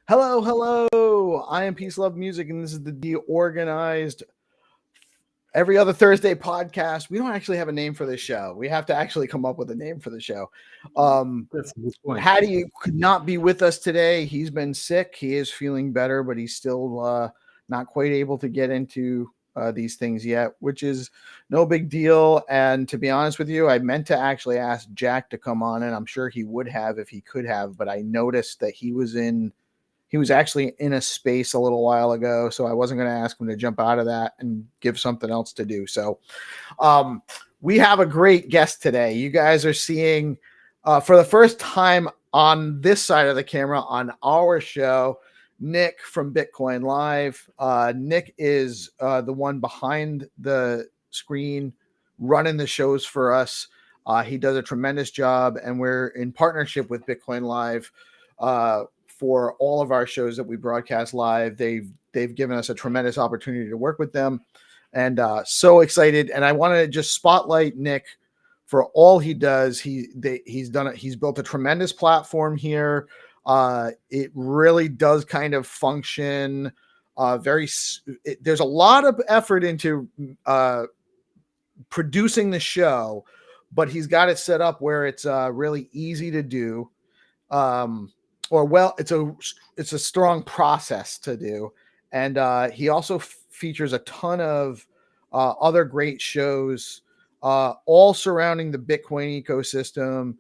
Hello, hello. I am PeaceLoveMusic, and this is the DeOrganized Every Other Thursday podcast. We don't actually have a name for this show. We have to actually come up with a name for the show. That's a good point. Hattie could not be with us today. He's been sick. He is feeling better, but he's still not quite able to get into these things yet, which is no big deal. And to be honest with you, I meant to actually ask Jack to come on, and I'm sure he would have if he could have, but I noticed that he was actually in a space a little while ago, so I wasn't going to ask him to jump out of that and give something else to do. So we have a great guest today. You guys are seeing for the first time on this side of the camera on our show, Nick from BitcoinLive. Nick is the one behind the screen running the shows for us. He does a tremendous job, and we're in partnership with BitcoinLive for all of our shows that we broadcast live. They've given us a tremendous opportunity to work with them, and so excited. And I want to just spotlight Nick for all he does. He's done it. He's built a tremendous platform here. It really does kind of function there's a lot of effort into producing the show, but he's got it set up where it's really easy to do. It's a strong process to do. And he also features a ton of other great shows, all surrounding the Bitcoin ecosystem,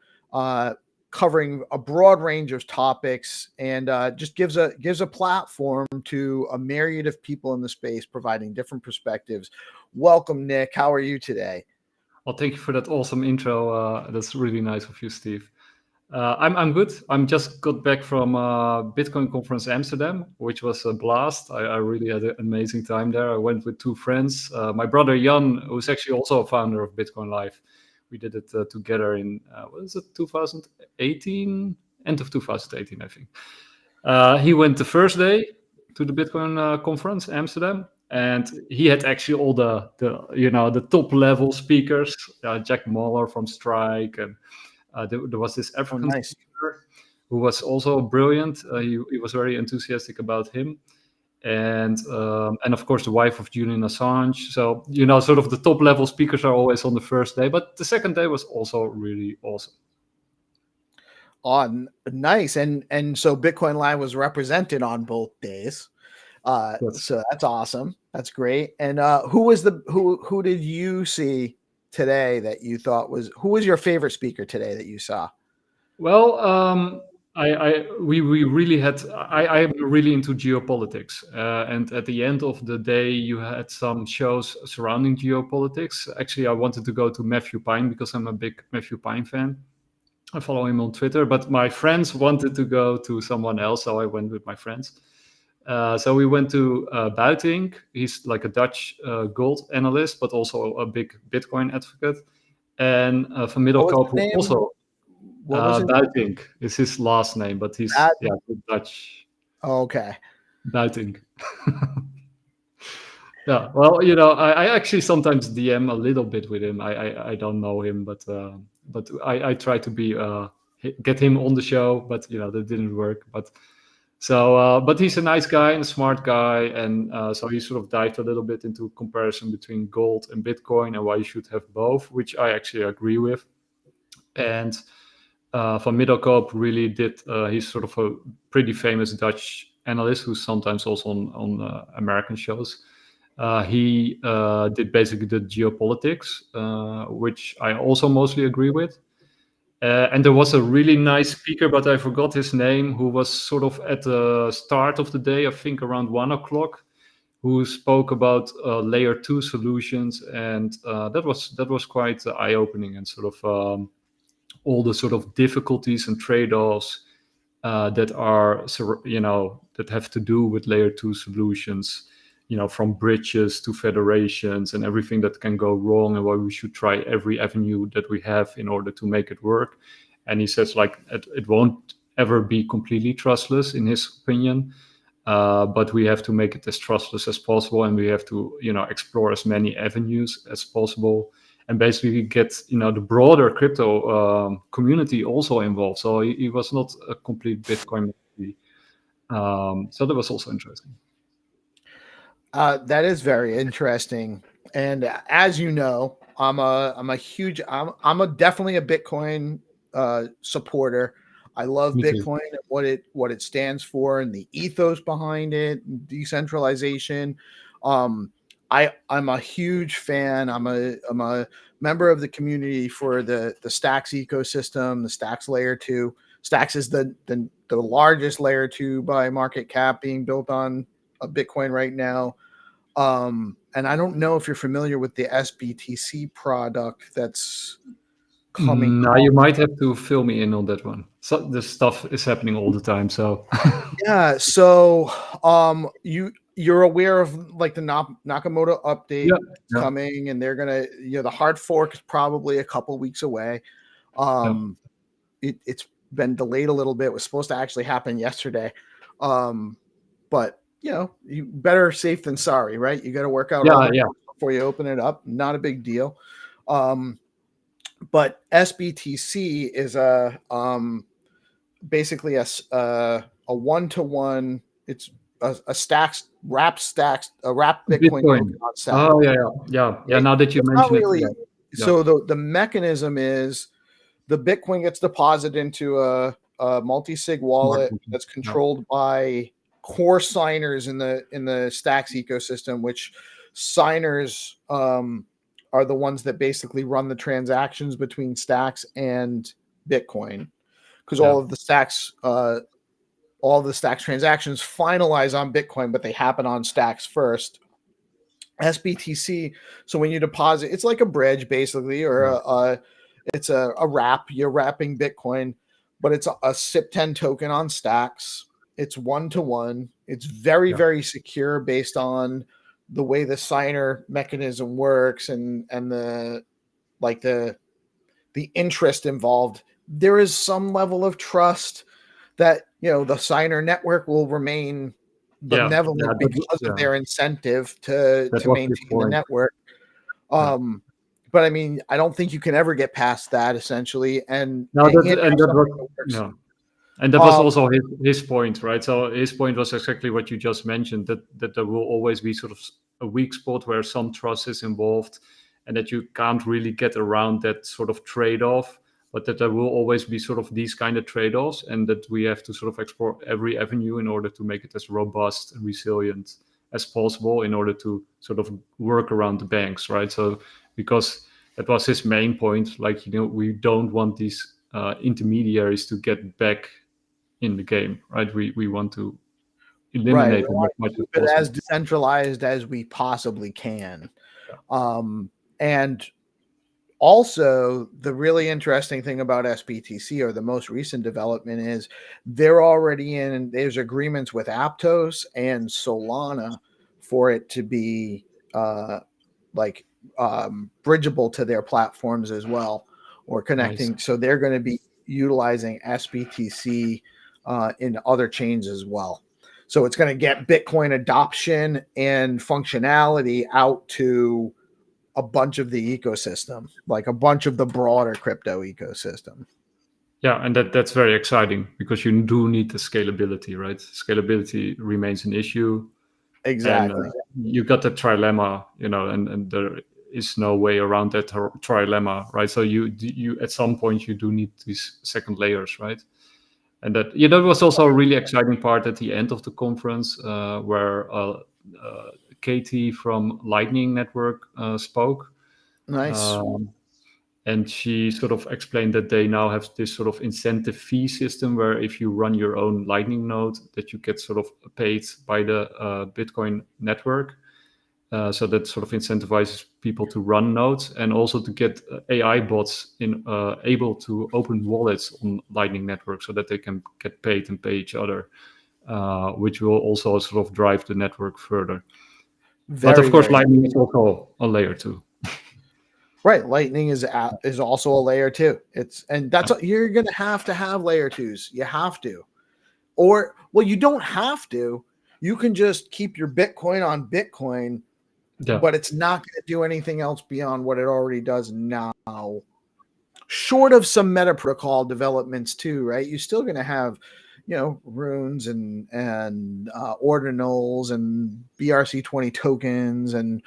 covering a broad range of topics, and just gives a platform to a myriad of people in the space, providing different perspectives. Welcome, Nick. How are you today? Well, thank you for that awesome intro. That's really nice of you, Steve. I'm good. I'm just got back from Bitcoin conference Amsterdam, which was a blast. I really had an amazing time there. I went with two friends. My brother Jan, who's actually also a founder of BitcoinLive. We did it together in, 2018? End of 2018, I think. He went the first day to the Bitcoin conference, Amsterdam. And he had actually all the top level speakers, Jack Muller from Strike, and there was this African speaker who was also brilliant. He was very enthusiastic about him, and of course the wife of Julian Assange. So sort of the top level speakers are always on the first day, but the second day was also really awesome. Oh, nice. And so BitcoinLive was represented on both days. So that's awesome. That's great. And who did you see today that you thought who was your favorite speaker today that you saw? Well, we really had. I'm really into geopolitics, and at the end of the day, you had some shows surrounding geopolitics. Actually, I wanted to go to Matthew Pine because I'm a big Matthew Pine fan. I follow him on Twitter, but my friends wanted to go to someone else, so I went with my friends. So we went to Buitink. He's like a Dutch gold analyst, but also a big Bitcoin advocate. And Van Middelkoop also. Buitink is his last name, but he's Dutch. Oh, okay. Buitink. Yeah, well, I actually sometimes DM a little bit with him. I don't know him, but I try to get him on the show, but that didn't work. But he's a nice guy and a smart guy, and so he sort of dived a little bit into comparison between gold and Bitcoin and why you should have both, which I actually agree with. And Van Middelkoop really did. He's sort of a pretty famous Dutch analyst who's sometimes also on American shows. He did basically the geopolitics, which I also mostly agree with. And there was a really nice speaker, but I forgot his name, who was sort of at the start of the day, I think around 1:00, who spoke about layer 2 solutions, and that was quite eye-opening, and sort of all the sort of difficulties and trade-offs that are that have to do with layer 2 solutions. From bridges to federations and everything that can go wrong, and why we should try every avenue that we have in order to make it work. And he says it won't ever be completely trustless in his opinion, but we have to make it as trustless as possible, and we have to explore as many avenues as possible, and basically get the broader crypto community also involved. So he was not a complete Bitcoin. So that was also interesting. That is very interesting. And as you know, I'm definitely a Bitcoin supporter. I love Me too. Bitcoin and what it stands for and the ethos behind it, decentralization. I'm a huge fan. I'm a member of the community for the Stacks ecosystem, the Stacks layer 2. Stacks is the largest layer 2 by market cap being built on a Bitcoin right now. And I don't know if you're familiar with the SBTC product that's coming. Now you might have to fill me in on that one. So this stuff is happening all the time. So Yeah, so you're aware of like the Nakamoto update coming, and they're gonna, the hard fork is probably a couple weeks away. It's been delayed a little bit. It was supposed to actually happen yesterday, but you better safe than sorry, right? You got to work out all the before you open it up. Not a big deal. But SBTC is basically a 1-to-1. It's a wrap Bitcoin. Oh yeah. Now that you mention it, so the mechanism is the Bitcoin gets deposited into a multi-sig wallet that's controlled by core signers in the Stacks ecosystem, which signers are the ones that basically run the transactions between Stacks and Bitcoin, because all of the Stacks transactions finalize on Bitcoin, but they happen on Stacks first. SBTC, so when you deposit, it's like a bridge basically, or it's a wrap. You're wrapping Bitcoin, but it's a SIP10 token on Stacks. It's 1-to-1. It's very, very secure based on the way the signer mechanism works and the interest involved. There is some level of trust that the signer network will remain benevolent because of their incentive to maintain the network. But I mean, I don't think you can ever get past that, essentially. And that was also his point, right? So his point was exactly what you just mentioned, that there will always be sort of a weak spot where some trust is involved, and that you can't really get around that sort of trade-off, but that there will always be sort of these kind of trade-offs, and that we have to sort of explore every avenue in order to make it as robust and resilient as possible in order to sort of work around the banks, right? So because that was his main point, like, we don't want these intermediaries to get back in the game, right? We want to eliminate them as much as possible. As decentralized as we possibly can. And also, the really interesting thing about SBTC, or the most recent development, is there's agreements with Aptos and Solana for it to be bridgeable to their platforms as well, or connecting. Nice. So they're going to be utilizing SBTC in other chains as well. So it's going to get Bitcoin adoption and functionality out to a bunch of the ecosystem, like a bunch of the broader crypto ecosystem. Yeah, and that's very exciting, because you do need the scalability, right? Scalability remains an issue. Exactly. And you got the trilemma, and there is no way around that trilemma, right? So you at some point you do need these second layers, right? And that was also a really exciting part at the end of the conference, where Katie from Lightning Network spoke. Nice. And she sort of explained that they now have this sort of incentive fee system where if you run your own Lightning node, that you get sort of paid by the Bitcoin network. So that sort of incentivizes people to run nodes, and also to get AI bots able to open wallets on Lightning Network so that they can get paid and pay each other, which will also sort of drive the network further. But of course, Lightning is also a layer 2. Right, Lightning is also a layer 2. You're going to have layer 2s. You have to, or you don't have to. You can just keep your Bitcoin on Bitcoin. Yeah. But it's not going to do anything else beyond what it already does now. short of some meta protocol developments too, right? You're still going to have, runes and ordinals and BRC20 tokens and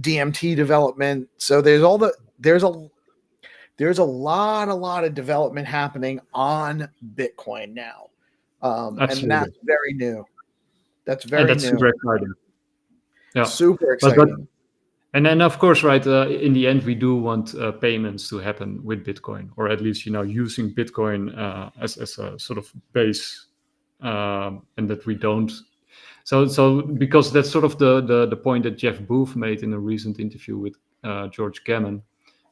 DMT development. So there's a lot of development happening on Bitcoin now. And that's very new. That's very new. Super exciting. Yeah. Super exciting. And then, of course, right, in the end, we do want payments to happen with Bitcoin, or at least, using Bitcoin as a sort of base, and that we don't. So because that's sort of the point that Jeff Booth made in a recent interview with George Gammon,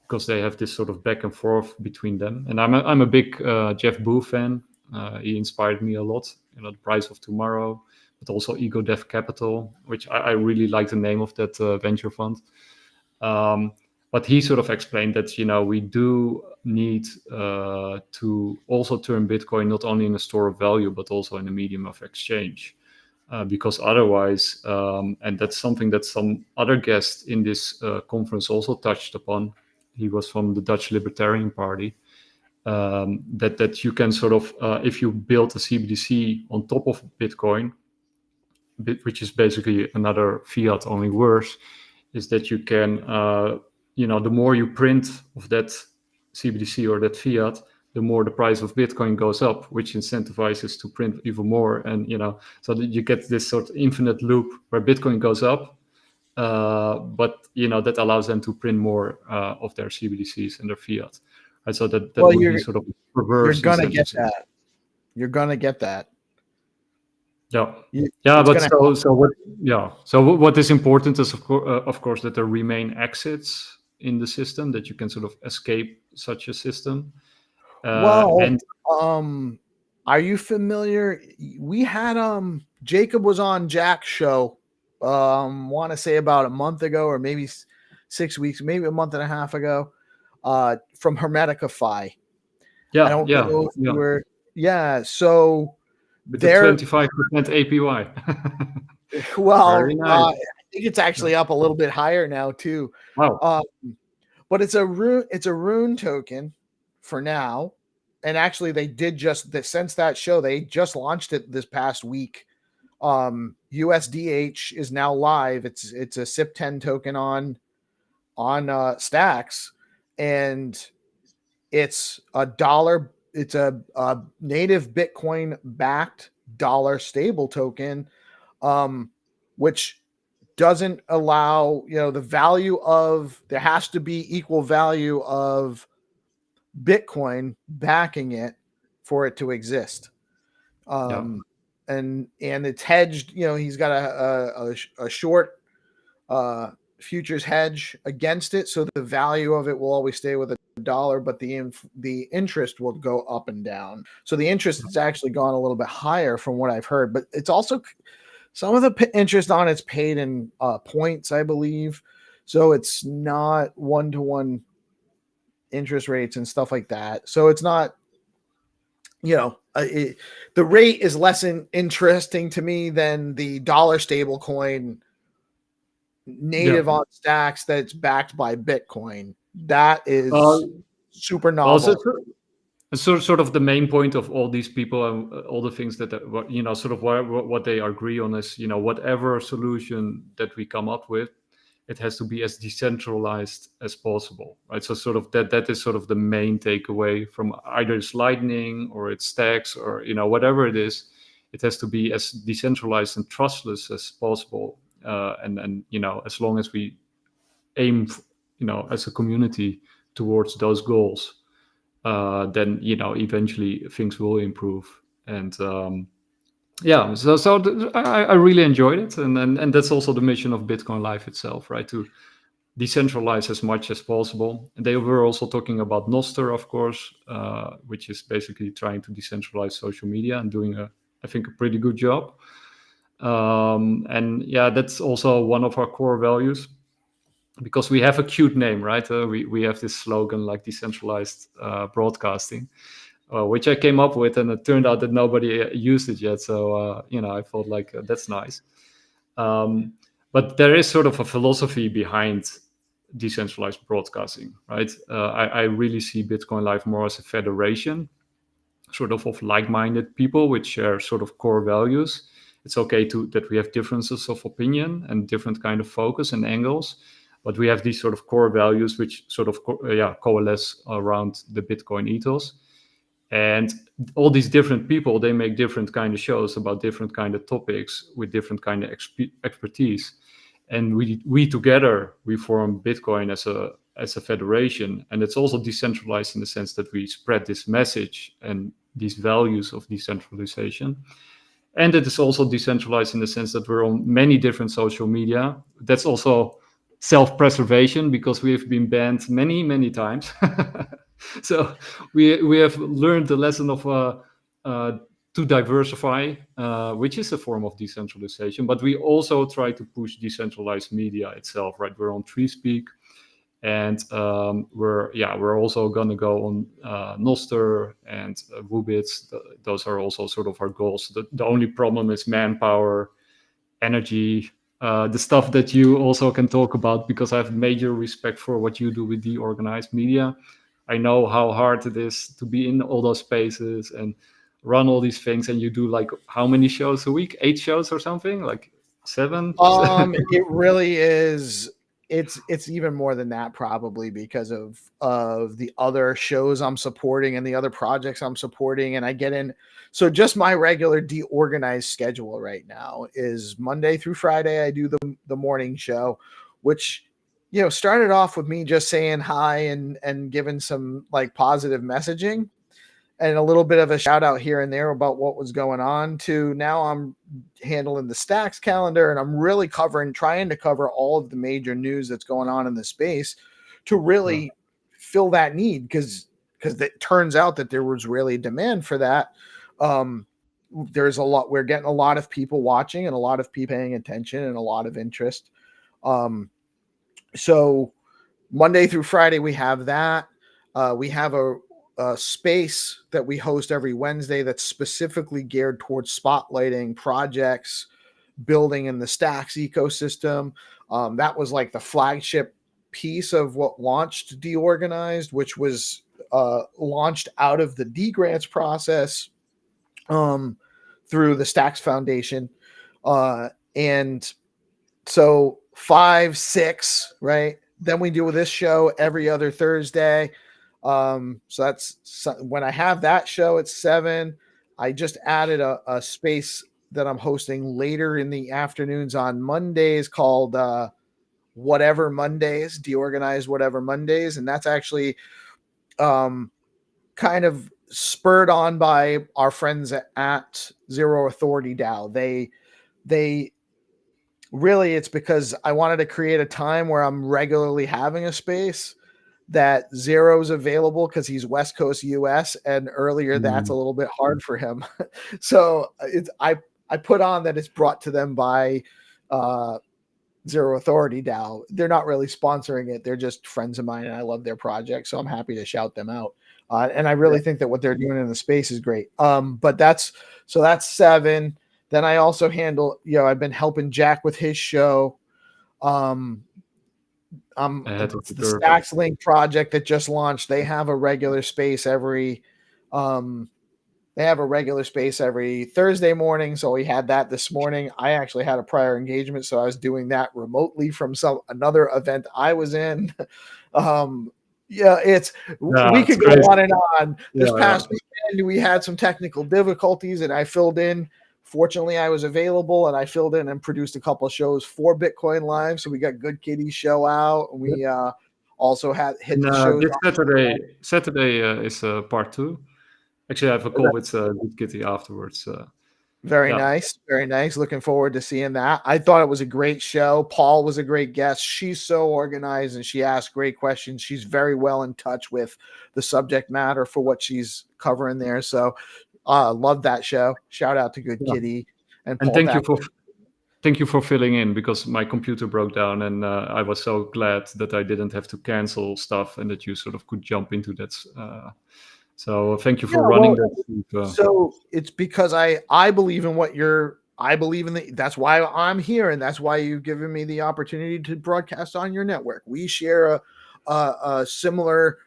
because they have this sort of back and forth between them. And I'm a big Jeff Booth fan. He inspired me a lot. The Price of Tomorrow, but also Ego Dev Capital, which I really like the name of that venture fund. But he sort of explained that, we do need to also turn Bitcoin not only in a store of value, but also in a medium of exchange. Because otherwise, and that's something that some other guests in this conference also touched upon. He was from the Dutch Libertarian Party. That you can sort of, if you build a CBDC on top of Bitcoin, which is basically another fiat, only worse, is that you can, the more you print of that CBDC or that fiat, the more the price of Bitcoin goes up, which incentivizes to print even more. And, so that you get this sort of infinite loop where Bitcoin goes up, but, that allows them to print more of their CBDCs and their fiat. And so that would be sort of reverse. You're going to get that. You're going to get that. Yeah, but so what is important is of course that there remain exits in the system, that you can sort of escape such a system. Are you familiar? We had Jacob was on Jack's show. Want to say about a month ago, or maybe 6 weeks, maybe a month and a half ago. From Hermeticify. Yeah, I don't know if you were. Yeah, so. With the 25% APY. Well, nice. I think it's actually up a little bit higher now too. Wow. But it's a rune token for now. And actually they did since that show, they just launched it this past week. USDH is now live. It's a SIP10 token on Stacks, and it's $1. It's a native Bitcoin backed dollar stable token, which doesn't allow, the value of, there has to be equal value of Bitcoin backing it for it to exist. And it's hedged, he's got a short futures hedge against it, so the value of it will always stay with $1, but the interest will go up and down. So the interest has actually gone a little bit higher from what I've heard, but it's also some of the interest on it's paid in points, I believe. So it's not one-to-one interest rates and stuff like that. So it's not, the rate is less interesting to me than the dollar stable coin native on Stacks that's backed by Bitcoin. That is super novel. Sort of the main point of all these people and all the things that sort of what they agree on is, whatever solution that we come up with, it has to be as decentralized as possible, right? So sort of that is sort of the main takeaway from either it's Lightning or it's Stacks or whatever it is. It has to be as decentralized and trustless as possible. And as long as we aim, as a community towards those goals, then eventually things will improve. And so I really enjoyed it, and that's also the mission of BitcoinLive itself, right? To decentralize as much as possible. And they were also talking about Nostr, of course, which is basically trying to decentralize social media and doing I think a pretty good job. And that's also one of our core values, because we have a cute name, right? We have this slogan like Decentralized Broadcasting, which I came up with, and it turned out that nobody used it yet. So, I thought that's nice. But there is sort of a philosophy behind decentralized broadcasting, right? I really see BitcoinLive more as a federation, sort of like-minded people which share sort of core values. It's okay that we have differences of opinion and different kind of focus and angles, but we have these sort of core values which sort of coalesce around the Bitcoin ethos. And all these different people, they make different kind of shows about different kind of topics with different kind of expertise. And we together, we form Bitcoin as a federation. And it's also decentralized in the sense that we spread this message and these values of decentralization. And it is also decentralized in the sense that we're on many different social media. That's also self-preservation, because we have been banned many, many times. So we have learned the lesson of to diversify, which is a form of decentralization. But we also try to push decentralized media itself, right? We're on TreeSpeak, and we're also gonna go on Noster and Woobits. Those are also sort of our goals. The only problem is manpower, energy, the stuff that you also can talk about, because I have major respect for what you do with DeOrganized Media. I know how hard it is to be in all those spaces and run all these things, and you do like how many shows a week? 8 shows or something? Like 7? It really is. It's even more than that, probably, because of the other shows I'm supporting and the other projects I'm supporting. And I get in. So just my regular DeOrganized schedule right now is Monday through Friday. I do the morning show, which, you know, started off with me just saying hi and giving some like positive messaging and a little bit of a shout out here and there about what was going on, to now I'm handling the Stacks calendar, and I'm really trying to cover all of the major news that's going on in the space to really fill that need, because it turns out that there was really demand for that. There's we're getting a lot of people watching and a lot of people paying attention and a lot of interest. So Monday through Friday, we have that. We have a space that we host every Wednesday that's specifically geared towards spotlighting projects building in the Stacks ecosystem. That was like the flagship piece of what launched DeOrganized, which was launched out of the D grants process through the Stacks Foundation. And so 5, 6, right? Then we do this show every other Thursday. So that's when I have that show at 7. I just added a space that I'm hosting later in the afternoons on Mondays called Whatever Mondays, DeOrganized Whatever Mondays. And that's actually kind of spurred on by our friends at Zero Authority DAO. They really, it's because I wanted to create a time where I'm regularly having a space that Zero's available, because he's West Coast US, and earlier that's a little bit hard for him. So I put on that it's brought to them by Zero Authority DAO. They're not really sponsoring it. They're just friends of mine, and I love their project, so I'm happy to shout them out. And I really think that what they're doing in the space is great. But that's 7. Then I also handle, I've been helping Jack with his show. The Stacks Link project that just launched. They have a regular space every Thursday morning. So we had that this morning. I actually had a prior engagement, so I was doing that remotely from another event I was in. We could go on and on. This past weekend we had some technical difficulties, and I filled in. Fortunately, I was available, and I filled in and produced a couple of shows for BitcoinLive. So we got Good Kitty show out, and we also hit the show. This Saturday is part 2. Actually, I have a call with Good Kitty afterwards. Very nice. Very nice. Looking forward to seeing that. I thought it was a great show. Paul was a great guest. She's so organized, and she asked great questions. She's very well in touch with the subject matter for what she's covering there. So love that show. Shout out to Good Kitty and Paul. Thank you for filling in, because my computer broke down, and I was so glad that I didn't have to cancel stuff and that you sort of could jump into that. So thank you for running that. So it's because I believe in what you're I believe in that's why I'm here, and that's why you've given me the opportunity to broadcast on your network. We share a similar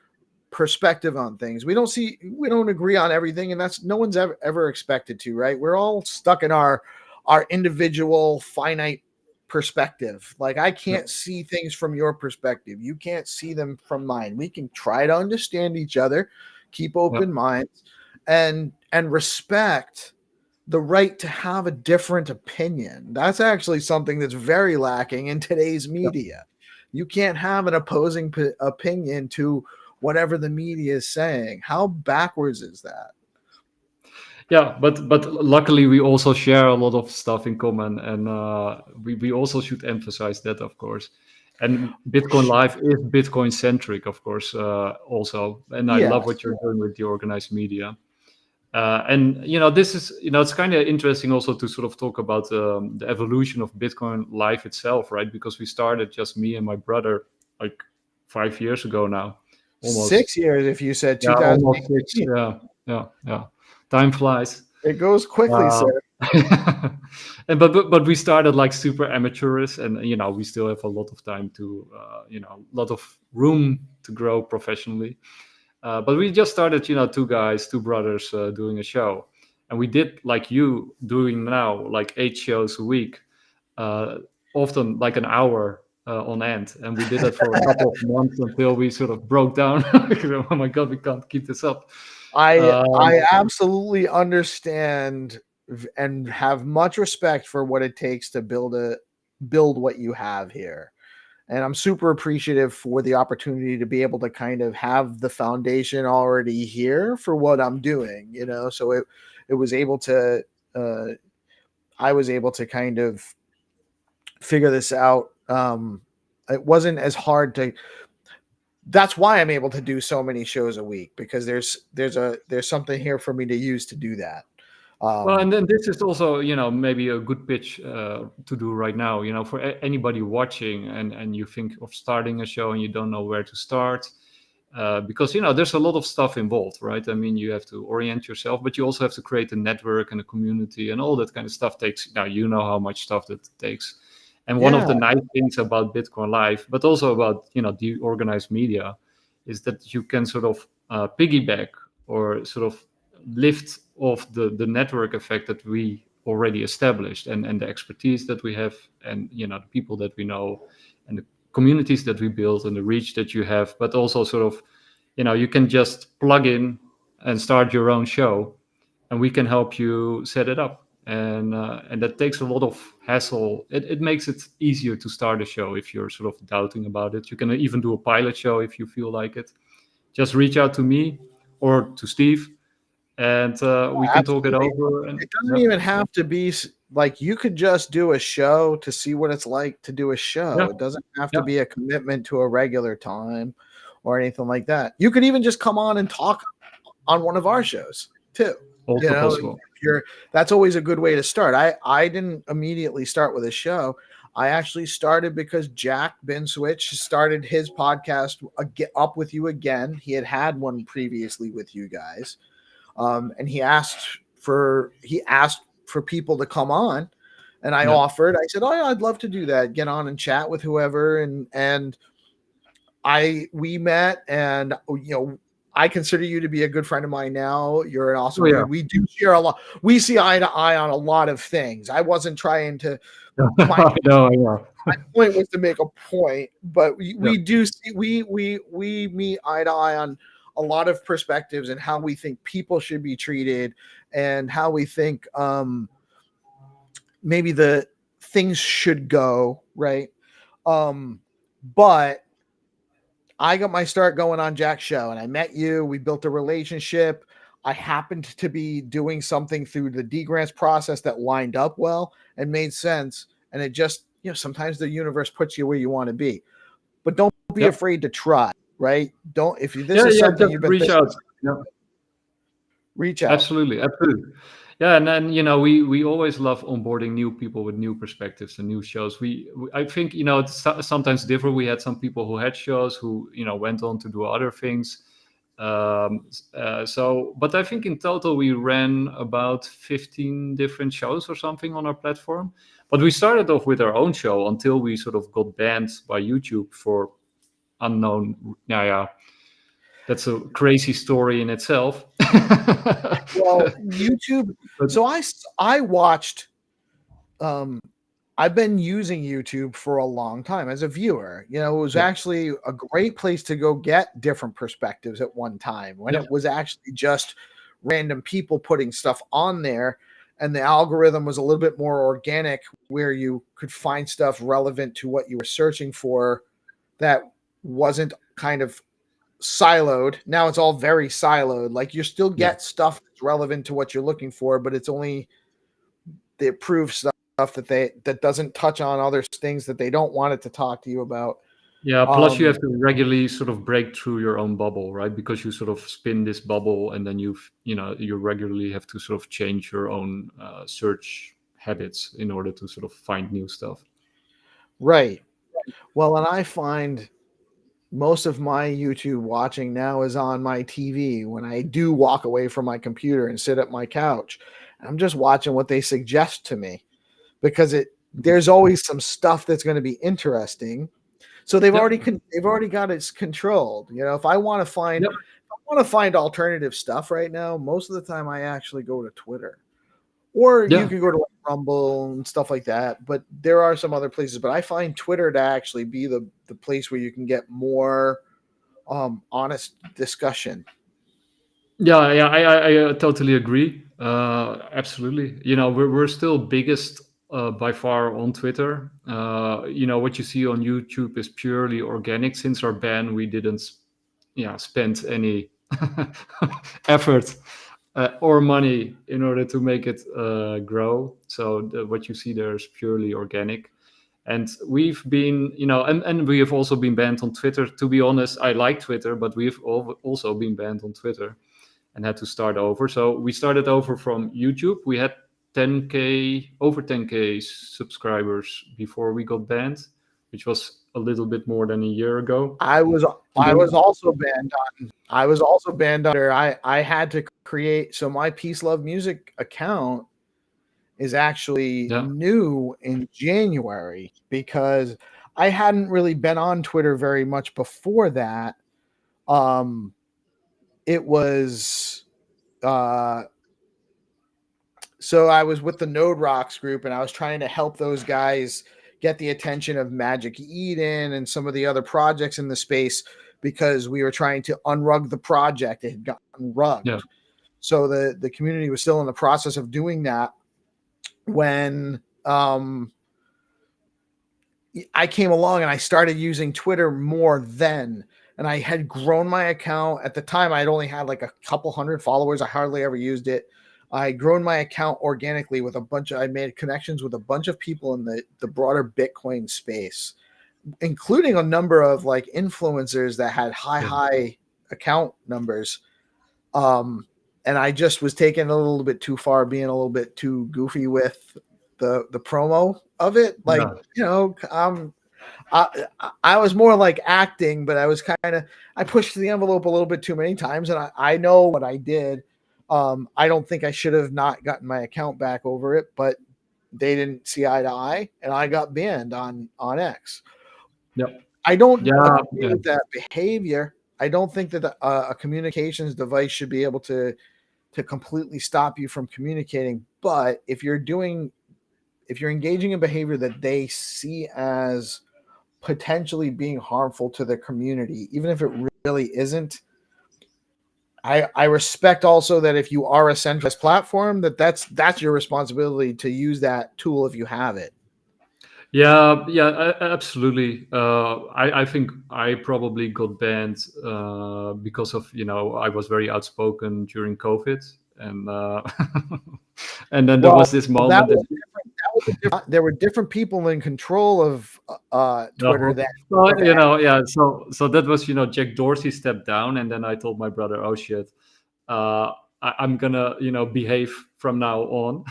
perspective on things. We don't agree on everything, and that's no one's ever expected to, right? We're all stuck in our individual finite perspective. Like, I can't see things from your perspective. You can't see them from mine. We can try to understand each other, keep open minds, and respect the right to have a different opinion. That's actually something that's very lacking in today's media. You can't have an opposing opinion to whatever the media is saying. How backwards is that? Yeah, but luckily we also share a lot of stuff in common, and we also should emphasize that, of course. And BitcoinLive is Bitcoin centric, of course, also. And I love what you're doing with the organized media. And this is it's kind of interesting also to sort of talk about the evolution of BitcoinLive itself, right? Because we started just me and my brother like 5 years ago now. Almost 6 years, if you said 2000. Almost 6. Yeah. Time flies. It goes quickly, sir. And but we started like super amateurish, and we still have a lot of time to a lot of room to grow professionally. But we just started, two brothers doing a show, and we did like you doing now, like 8 shows a week, often like an hour on end, and we did it for a couple of months until we sort of broke down. Oh my god, we can't keep this up. I absolutely understand and have much respect for what it takes to build what you have here. And I'm super appreciative for the opportunity to be able to kind of have the foundation already here for what I'm doing, so it was able to, I was able to kind of figure this out. It wasn't as hard that's why I'm able to do so many shows a week, because there's something here for me to use to do that. Well, and then this is also, maybe a good pitch to do right now, for anybody watching and you think of starting a show and you don't know where to start, because, there's a lot of stuff involved, right? I mean, you have to orient yourself, but you also have to create a network and a community, and all that kind of stuff takes, now how much stuff that takes. And one of the nice things about BitcoinLive, but also about, the organized media, is that you can sort of piggyback or sort of lift off the network effect that we already established, and the expertise that we have, and the people that we know, and the communities that we build, and the reach that you have. But also sort of you can just plug in and start your own show, and we can help you set it up, and that takes a lot of hassle. It makes it easier to start a show if you're sort of doubting about it. You can even do a pilot show if you feel like it. Just reach out to me or to Steve, and we can talk it over. And it doesn't even have to be like, you could just do a show to see what it's like to do a show. It doesn't have to be a commitment to a regular time or anything like that. You could even just come on and talk on one of our shows too. Also possible. That's always a good way to start. I didn't immediately start with a show. I actually started because Jack Ben Switch started his podcast up with you again. He had one previously with you guys. And he asked for people to come on, and I offered. I said, "Oh yeah, I'd love to do that. Get on and chat with whoever." And we met, and I consider you to be a good friend of mine now. You're an awesome dude. We do share a lot. We see eye to eye on a lot of things. I wasn't trying to. My point was to make a point, but we do see we meet eye to eye on a lot of perspectives and how we think people should be treated, and how we think maybe the things should go, right? But I got my start going on Jack's show, and I met you. We built a relationship. I happened to be doing something through the D grants process that lined up well and made sense. And it just, sometimes the universe puts you where you want to be, but don't be afraid to try. Right? If this is something you've been reach out. Reach out. Absolutely. Yeah, and then we always love onboarding new people with new perspectives and new shows. I think it's sometimes different. We had some people who had shows who went on to do other things, But I think in total we ran about 15 different shows or something on our platform. But we started off with our own show until we sort of got banned by YouTube for unknown. Yeah, that's a crazy story in itself. Well, YouTube. So I watched. I've been using YouTube for a long time as a viewer. It was actually a great place to go get different perspectives at one time when it was actually just random people putting stuff on there, and the algorithm was a little bit more organic, where you could find stuff relevant to what you were searching for that wasn't kind of siloed. Now it's all very siloed. Like, you still get stuff that's relevant to what you're looking for, but it's only the approved stuff that doesn't touch on other things that they don't want it to talk to you about. Yeah, plus you have to regularly sort of break through your own bubble, right? Because you sort of spin this bubble, and then you regularly have to sort of change your own search habits in order to sort of find new stuff. Right. Well, and I find most of my YouTube watching now is on my TV when I do walk away from my computer and sit at my couch. I'm just watching what they suggest to me, because there's always some stuff that's going to be interesting. So they've already got it controlled. If I want to find alternative stuff right now, most of the time I actually go to Twitter, or you can go to Rumble and stuff like that. But there are some other places. But I find Twitter to actually be the place where you can get more honest discussion. Yeah, I totally agree. Absolutely. We're still biggest by far on Twitter. What you see on YouTube is purely organic. Since our ban, we didn't spend any effort or money in order to make it grow. So what you see there is purely organic. And we've been, and we have also been banned on Twitter. To be honest, I like Twitter, but we've also been banned on Twitter and had to start over. So we started over from YouTube. We had over 10K subscribers before we got banned, which was a little bit more than a year ago. I was also banned under. I had to create. So my PeaceLoveMusic account is actually new in January, because I hadn't really been on Twitter very much before that. It was so I was with the Node Rocks group, and I was trying to help those guys get the attention of Magic Eden and some of the other projects in the space, because we were trying to unrug the project. It had gotten rugged. Yeah. So the community was still in the process of doing that when I came along, and I started using Twitter more then. And I had grown my account. At the time, I'd only had like a couple hundred followers. I hardly ever used it. I had grown my account organically with I made connections with a bunch of people in the broader Bitcoin space, including a number of like influencers that had high account numbers. And I just was taking it a little bit too far, being a little bit too goofy with the promo of it. Like, I was more like acting, but I pushed the envelope a little bit too many times, and I know what I did. I don't think I should have not gotten my account back over it, but they didn't see eye to eye, and I got banned on X. Yep. I don't agree with that behavior. I don't think that a communications device should be able to completely stop you from communicating. But if you're engaging in behavior that they see as potentially being harmful to the community, even if it really isn't, I respect also that if you are a centralized platform, that's your responsibility to use that tool if you have it. Yeah, absolutely. I think I probably got banned because of, I was very outspoken during COVID, and and then there was this moment there were different people in control of Twitter. So that was, Jack Dorsey stepped down, and then I told my brother, oh shit, I'm gonna, behave from now on.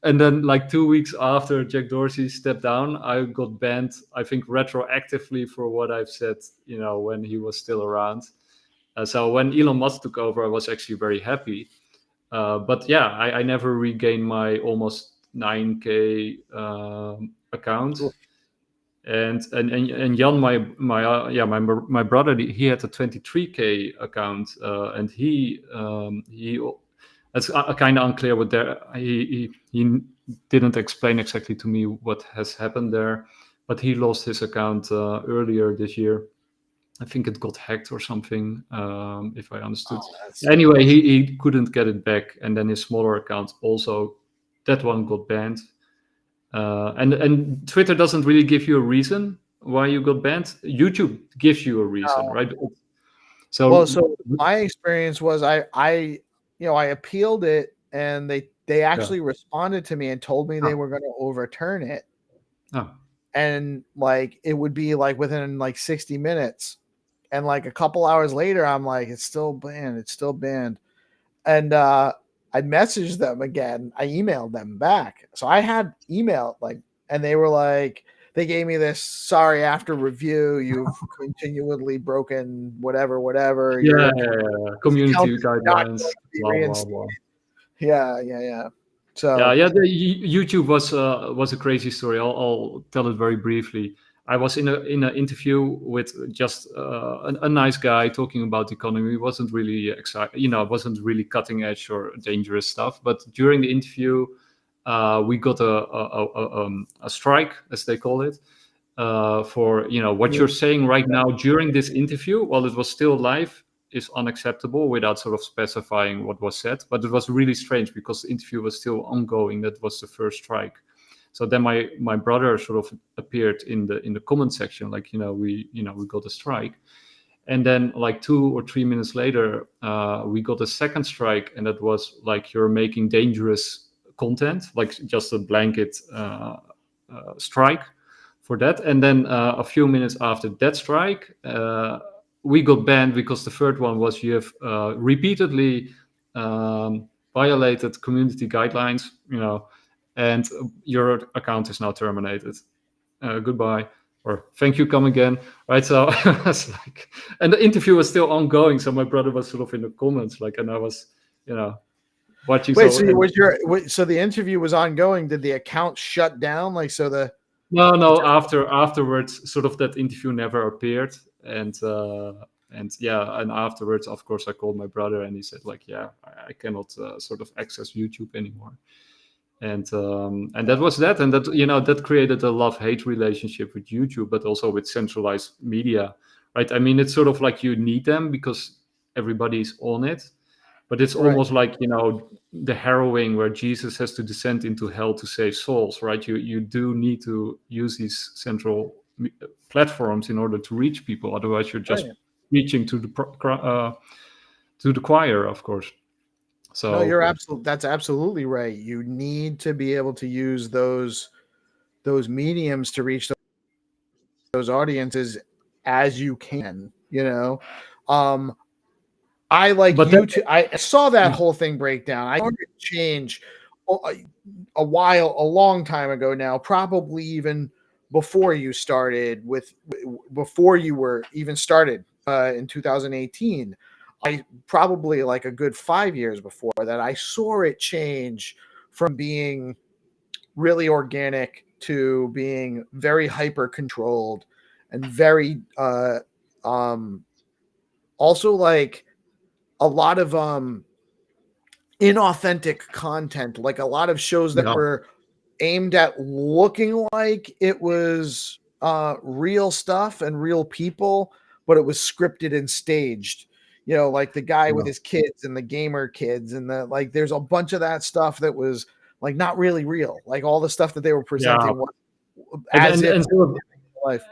And then like 2 weeks after Jack Dorsey stepped down, I got banned, I think retroactively, for what I've said, when he was still around. So when Elon Musk took over, I was actually very happy. But yeah, I never regained my almost 9K account. Cool. And Jan, my brother, he had a 23K account, and he it's kind of unclear what there. He didn't explain exactly to me what has happened there, but he lost his account earlier this year. I think it got hacked or something, if I understood. Anyway, he couldn't get it back, and then his smaller account also, that one got banned. And Twitter doesn't really give you a reason why you got banned. YouTube gives you a reason, right? So my experience was I appealed it, and they actually responded to me and told me they were going to overturn it. And like it would be like within like 60 minutes. And like a couple hours later, I'm like, it's still banned. And I messaged them again. I emailed them back. So I had emailed and they were like, they gave me this, sorry, after review, you've continually broken whatever. Community guidelines. Blah, blah, blah. Yeah. So the YouTube was a crazy story. I'll tell it very briefly. I was in an interview with just a nice guy talking about the economy. It wasn't really exciting, it wasn't really cutting edge or dangerous stuff. But during the interview, we got a strike, as they call it, for what you're saying right now during this interview, while it was still live, is unacceptable, without sort of specifying what was said. But it was really strange because the interview was still ongoing. That was the first strike. So then my brother sort of appeared in the comment section, like, we got a strike. And then like 2 or 3 minutes later, we got a second strike, and that was like, you're making dangerous content, like just a blanket strike for that. And then a few minutes after that strike, we got banned because the third one was, you have repeatedly violated community guidelines, and your account is now terminated. Goodbye, or thank you, come again, right? So it's like, and the interview was still ongoing. So my brother was sort of in the comments, like, and I was, watching. Wait, so the interview was ongoing. Did the account shut down? No. Afterwards, sort of that interview never appeared, and afterwards, of course, I called my brother, and he said, like, I cannot sort of access YouTube anymore. And that was that, and that that created a love-hate relationship with YouTube, but also with centralized media, right? I mean, it's sort of like you need them because everybody's on it, but it's almost like the harrowing where Jesus has to descend into hell to save souls, right? You do need to use these central platforms in order to reach people, otherwise you're just reaching to the choir, of course. So no, that's absolutely right. You need to be able to use those mediums to reach those audiences as you can, I like YouTube. I saw that whole thing break down. I started to change a long time ago now, probably even before you started before you were even started in 2018. I probably like a good 5 years before that, I saw it change from being really organic to being very hyper controlled and very also like a lot of inauthentic content, like a lot of shows that were aimed at looking like it was real stuff and real people, but it was scripted and staged. Like the guy with his kids and the gamer kids, and there's a bunch of that stuff that was like not really real. Like all the stuff that they were presenting was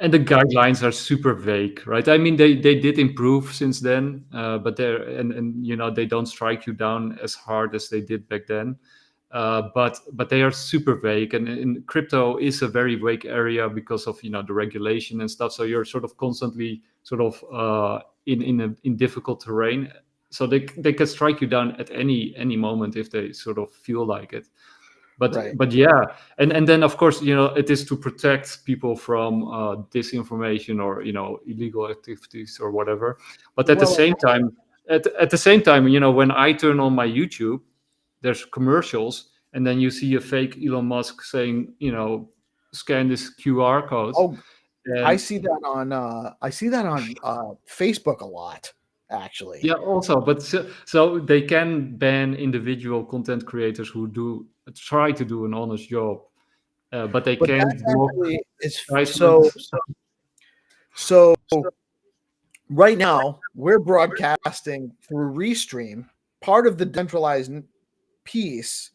and the guidelines are super vague, right? I mean, they did improve since then, but they don't strike you down as hard as they did back then. But they are super vague, and crypto is a very vague area because of the regulation and stuff. So you're sort of constantly sort of in difficult terrain. So they can strike you down at any moment if they sort of feel like it. But yeah, and then of course, it is to protect people from disinformation or illegal activities or whatever. But at the same time, when I turn on my YouTube, there's commercials, and then you see a fake Elon Musk saying, scan this QR code. Oh, I see that on Facebook a lot, actually. Yeah, also, but so they can ban individual content creators who try to do an honest job, but they can't block advertisements. So right now we're broadcasting through Restream. Part of the decentralized piece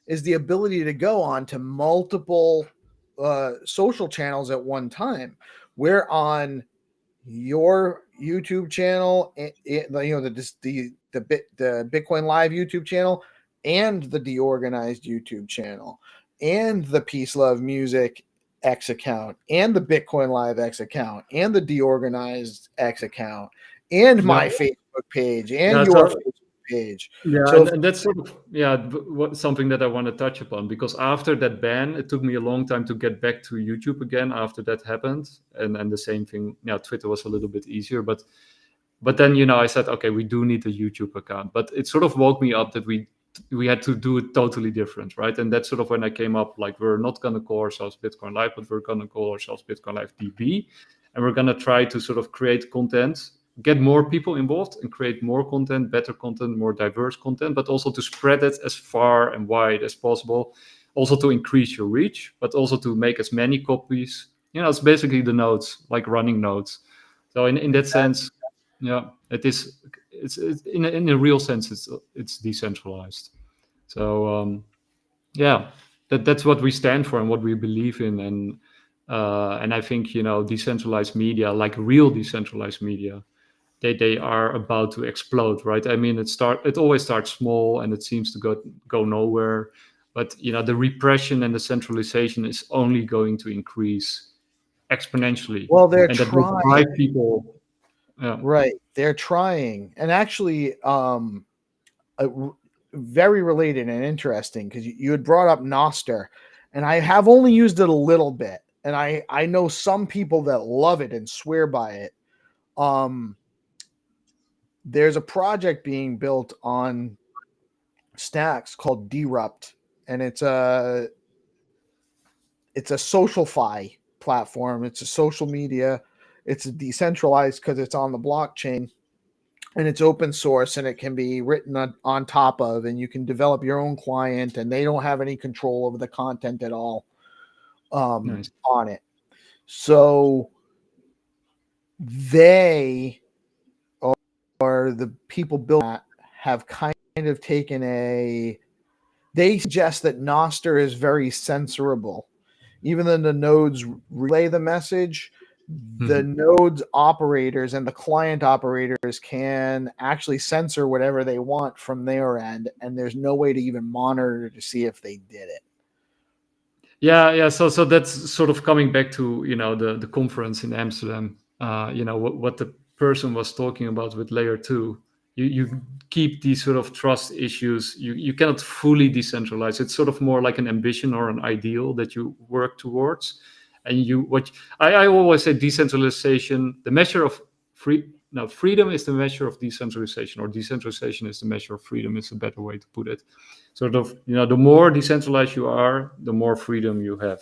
is the ability to go on to multiple social channels at one time. We're on your YouTube channel, the BitcoinLive YouTube channel, and the DeOrganized YouTube channel, and the PeaceLoveMusic X account, and the BitcoinLive X account, and the DeOrganized X account, and my Facebook page, and your Facebook page. Yeah, so and that's sort of something that I want to touch upon, because after that ban, it took me a long time to get back to YouTube again after that happened, and the same thing. Twitter was a little bit easier, but then I said, okay, we do need a YouTube account, but it sort of woke me up that we had to do it totally different, right? And that's sort of when I came up, like, we're not going to call ourselves Bitcoin Live, but we're going to call ourselves Bitcoin Live DB, and we're going to try to sort of create content, get more people involved and create more content, better content, more diverse content, but also to spread it as far and wide as possible, also to increase your reach, but also to make as many copies. It's basically the nodes, like running nodes. So in that sense, it's in a real sense, it's decentralized. So that's what we stand for and what we believe in, and I think decentralized media, like real decentralized media, they are about to explode, right? I mean, it always starts small and it seems to go nowhere, but the repression and the centralization is only going to increase exponentially. Well, they're and trying. That will drive people. Yeah. Right, they're trying, and actually, very related and interesting, because you had brought up Nostr, and I have only used it a little bit, and I know some people that love it and swear by it. There's a project being built on Stacks called Derupt, and it's a social-fi platform. It's a social media. It's decentralized because it's on the blockchain, and it's open source, and it can be written on top of, and you can develop your own client, and they don't have any control over the content at all Nice. on it. So they or the people building that have kind of taken they suggest that Nostr is very censorable. Even though the nodes relay the message, the nodes operators and the client operators can actually censor whatever they want from their end, and there's no way to even monitor to see if they did it. Yeah. So that's sort of coming back to the conference in Amsterdam. What the person was talking about with layer 2. You keep these sort of trust issues. You cannot fully decentralize. It's sort of more like an ambition or an ideal that you work towards. And I always say, decentralization, the measure of freedom is the measure of decentralization, or decentralization is the measure of freedom, is a better way to put it. Sort of, the more decentralized you are, the more freedom you have.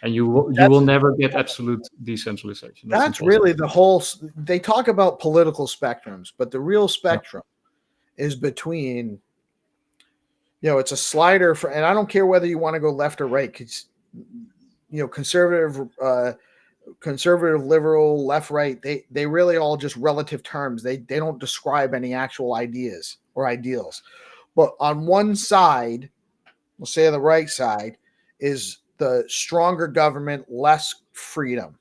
And you will never get absolute decentralization. That's really the whole. They talk about political spectrums, but the real spectrum is between. It's a slider for, and I don't care whether you want to go left or right, because conservative, liberal, left, right. They really all just relative terms. They don't describe any actual ideas or ideals. But on one side, we'll say the right side, is the stronger government, less freedom.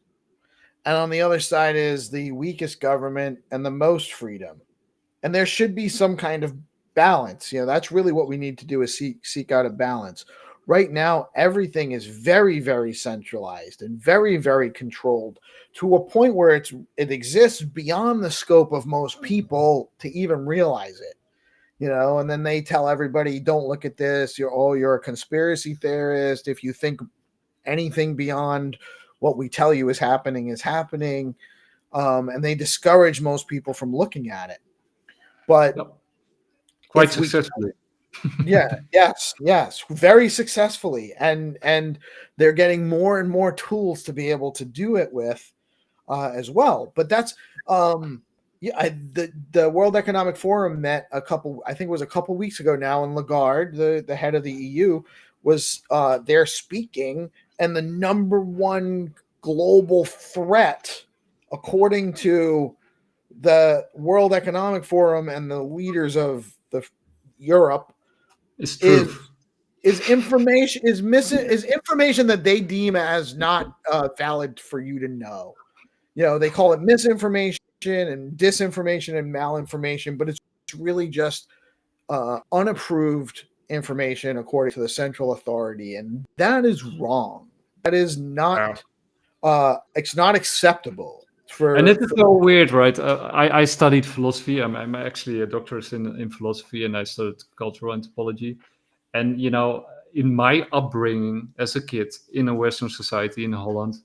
And on the other side is the weakest government and the most freedom. And there should be some kind of balance. That's really what we need to do, is seek out a balance. Right now, everything is very, very centralized and very, very controlled, to a point where it exists beyond the scope of most people to even realize it. and then they tell everybody, don't look at this. You're a conspiracy theorist. If you think anything beyond what we tell you is happening is happening. And they discourage most people from looking at it. But Yep. Quite if we successfully. yes, very successfully, and they're getting more and more tools to be able to do it with as well. But that's the World Economic Forum met I think it was a couple weeks ago now, and Lagarde, the head of the EU, was there speaking, and the number one global threat, according to the World Economic Forum and the leaders of Europe, It's truth. is information that they deem as not valid for you to know. They call it misinformation and disinformation and malinformation, but it's really just unapproved information according to the central authority, and that is wrong. That is not. It's not acceptable. And it is so weird, right? I studied philosophy. I'm actually a doctorate in philosophy, and I studied cultural anthropology. And in my upbringing as a kid in a Western society in Holland,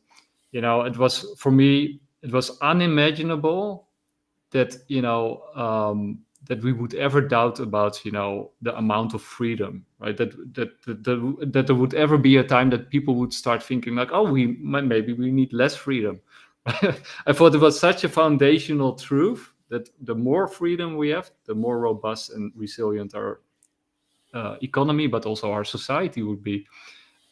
it was, for me, it was unimaginable that that we would ever doubt about the amount of freedom, right? That there would ever be a time that people would start thinking like, oh, maybe we need less freedom. I thought it was such a foundational truth that the more freedom we have, the more robust and resilient our economy, but also our society would be.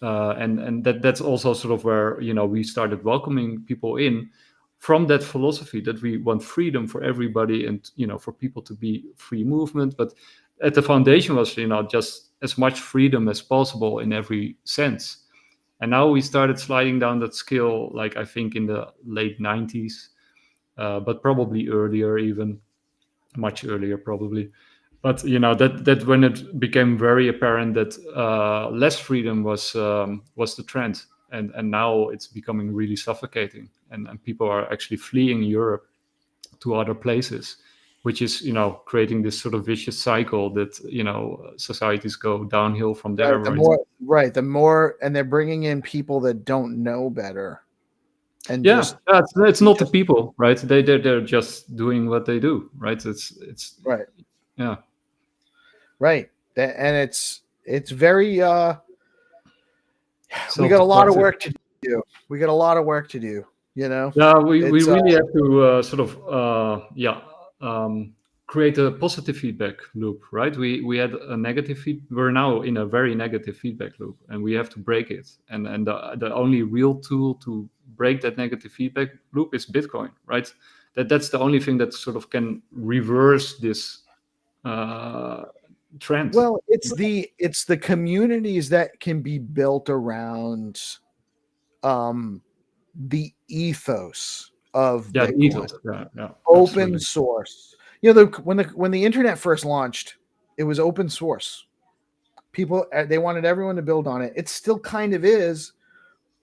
And that's also sort of where we started welcoming people in from that philosophy, that we want freedom for everybody and for people to be free movement. But at the foundation was just as much freedom as possible in every sense. And now we started sliding down that scale, like I think in the late 90s, but probably earlier, even much earlier, probably. But that when it became very apparent that less freedom was the trend, and now it's becoming really suffocating, and people are actually fleeing Europe to other places, which is creating this sort of vicious cycle that societies go downhill from there. The more, and they're bringing in people that don't know better, and it's not the people, right? They're just doing what they do, right? It's right, right, and it's very. We got a lot of work to do. Yeah, we really have to sort of create a positive feedback loop, right? We had a negative we're now in a very negative feedback loop, and we have to break it. And the only real tool to break that negative feedback loop is Bitcoin, right? That's the only thing that sort of can reverse this trend. Well, it's the communities that can be built around the ethos of Bitcoin. Open source. When the internet first launched, it was open source. People, they wanted everyone to build on it. It still kind of is,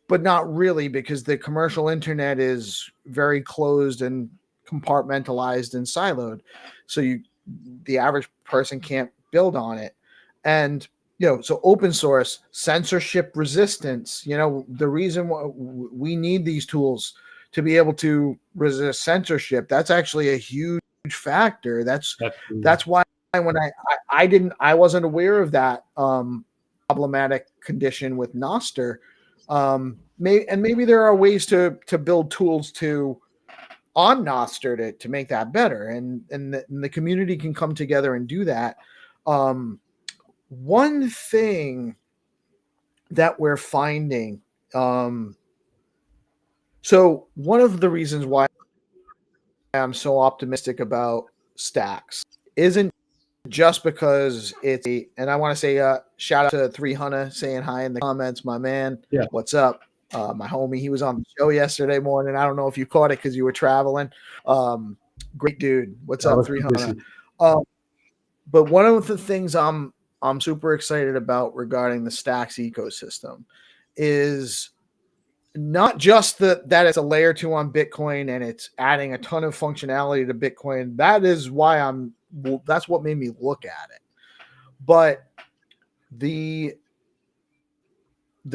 but not really, because the commercial internet is very closed and compartmentalized and siloed. So the average person can't build on it. And so open source, censorship resistance, the reason why we need these tools to be able to resist censorship, that's actually a huge factor. That's why when I wasn't aware of that problematic condition with Nostr. Maybe there are ways to build tools on Nostr to make that better, and the community can come together and do that. One thing that we're finding, so one of the reasons why I'm so optimistic about stacks isn't just because and I want to say shout out to 300 saying hi in the comments, my man. Yeah. What's up? My homie, he was on the show yesterday morning. I don't know if you caught it because you were traveling. Great dude. What's up, 300? But one of the things I'm super excited about regarding the Stacks ecosystem is not just that it's a layer 2 on Bitcoin and it's adding a ton of functionality to Bitcoin. That is why I'm what made me look at it. But the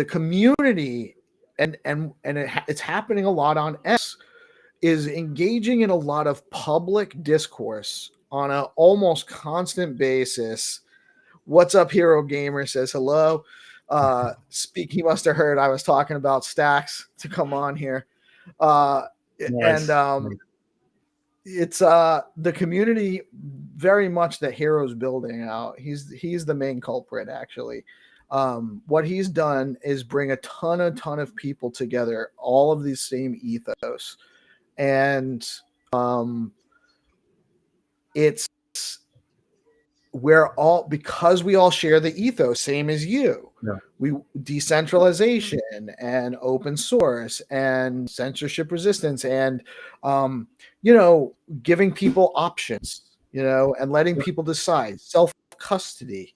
community and it's happening a lot on X, is engaging in a lot of public discourse on an almost constant basis. What's up, Hero Gamer says hello. He must have heard I was talking about Stacks to come on here. Nice. And it's the community very much that Hero's building out. He's the main culprit, actually. What he's done is bring a ton of people together, all of these same ethos. And it's because we all share the ethos, same as you. Yeah. We decentralization and open source and censorship resistance and giving people options, and letting people decide, self-custody,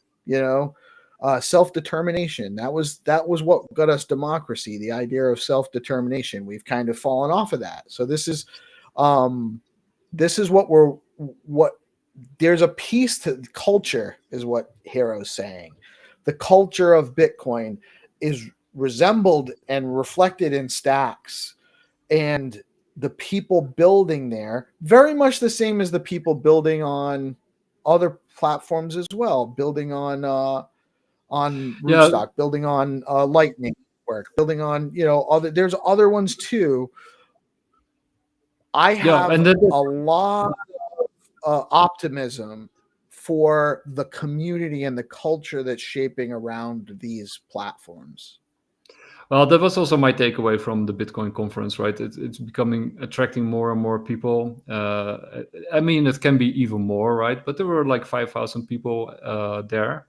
self-determination. That was what got us democracy, the idea of self-determination. We've kind of fallen off of that. So this is what there's a piece to culture, is what Hero's saying. The culture of Bitcoin is resembled and reflected in Stacks, and the people building there very much the same as the people building on other platforms as well, building on Rootstock, building on Lightning Network, building on there's other ones too. I have a lot of optimism for the community and the culture that's shaping around these platforms. Well, that was also my takeaway from the Bitcoin conference, right? It's attracting more and more people. I mean, it can be even more, right? But there were like 5,000 people there.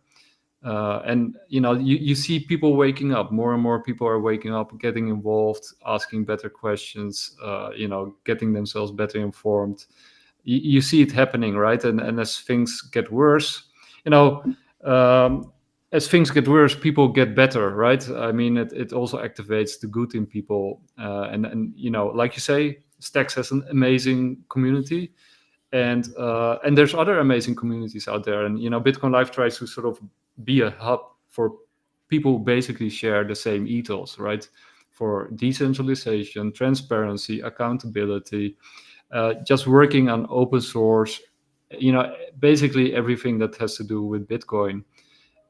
And, you see people waking up. More and more people are waking up, getting involved, asking better questions, getting themselves better informed. You see it happening, right? And as things get worse, as things get worse, people get better, right? I mean, it also activates the good in people. And like you say, Stacks has an amazing community. And there's other amazing communities out there. And, BitcoinLive tries to sort of be a hub for people who basically share the same ethos, right? For decentralization, transparency, accountability, just working on open source, basically everything that has to do with Bitcoin.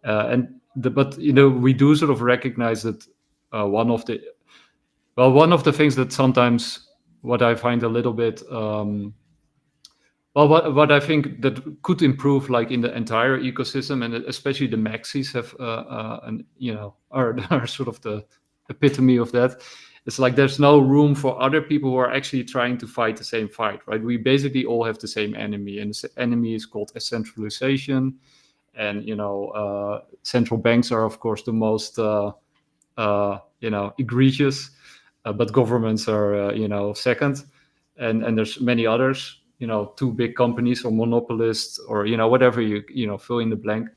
But we do sort of recognize that one of the things that sometimes what I find a little bit what I think that could improve, like in the entire ecosystem, and especially the maxis have are sort of the epitome of that. It's like there's no room for other people who are actually trying to fight the same fight, right? We basically all have the same enemy, and the enemy is called centralization. And central banks are, of course, the most egregious, but governments are second, and there's many others. Two big companies or monopolists or whatever you fill in the blank.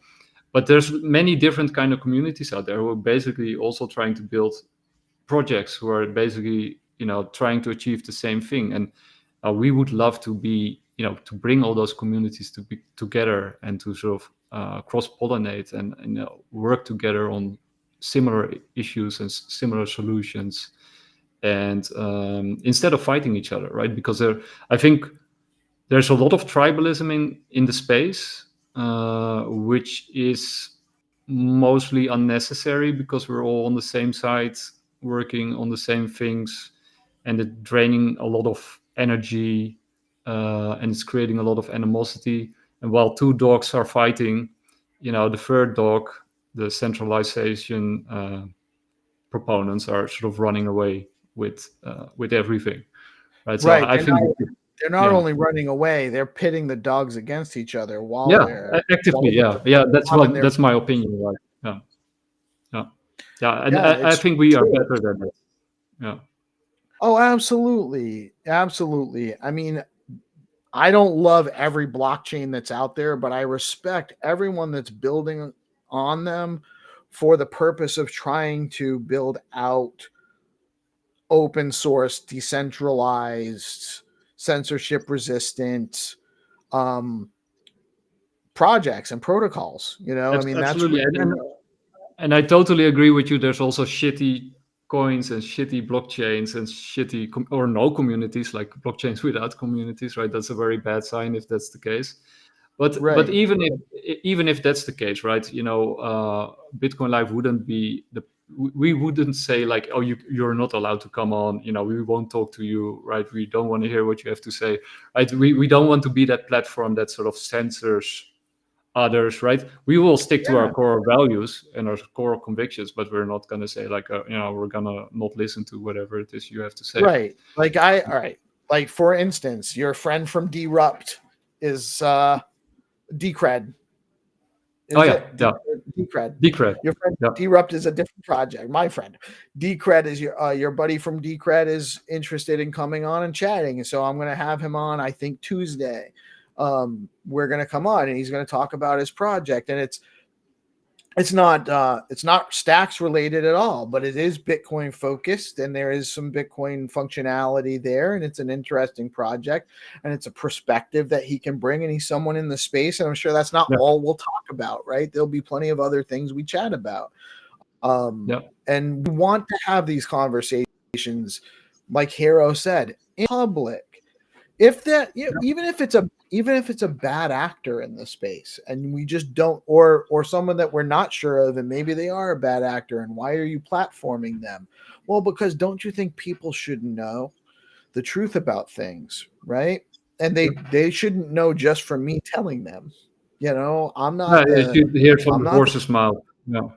But there's many different kind of communities out there who are basically also trying to build projects, who are basically trying to achieve the same thing. And we would love to be to bring all those communities to be together and to sort of cross-pollinate and work together on similar issues and similar solutions, and instead of fighting each other, right? Because I think there's a lot of tribalism in the space, which is mostly unnecessary, because we're all on the same side, working on the same things, and it's draining a lot of energy, and it's creating a lot of animosity. And while two dogs are fighting, the third dog, the centralization proponents, are sort of running away with everything, right? So I think they're not only running away; they're pitting the dogs against each other while they're actively. That's my opinion, right? And I think we are better than that. Yeah. Oh, absolutely. I mean, I don't love every blockchain that's out there, but I respect everyone that's building on them for the purpose of trying to build out open source, decentralized, censorship resistant projects and protocols. I mean, that's Absolutely. really, And I totally agree with you. There's also shitty coins and shitty blockchains and shitty or no communities, like blockchains without communities, right? That's a very bad sign if that's the case. But right. even if that's the case, right? Bitcoin Live wouldn't be we wouldn't say like, oh, you're not allowed to come on. We won't talk to you, right? We don't want to hear what you have to say, right? We don't want to be that platform that sort of censors others, right? We will stick to our core values and our core convictions, but we're not going to say like, we're gonna not listen to whatever it is you have to say. Right. Like all right. Like for instance, your friend from Derupt is Decred. Decred. Your friend Derupt is a different project. My friend Decred is your buddy from Decred is interested in coming on and chatting, so I'm going to have him on. I think Tuesday. We're going to come on and he's going to talk about his project, and it's not stacks related at all, but it is Bitcoin focused, and there is some Bitcoin functionality there, and it's an interesting project, and it's a perspective that he can bring, and he's someone in the space, and I'm sure that's not all we'll talk about, right? There'll be plenty of other things we chat about. And we want to have these conversations, like Hero said, in public. Even if it's a bad actor in the space and we just don't, or someone that we're not sure of, and maybe they are a bad actor, and why are you platforming them? Well, because don't you think people should know the truth about things, right? And they shouldn't know just from me telling them. I'm not. You should hear from the horse's mouth. No.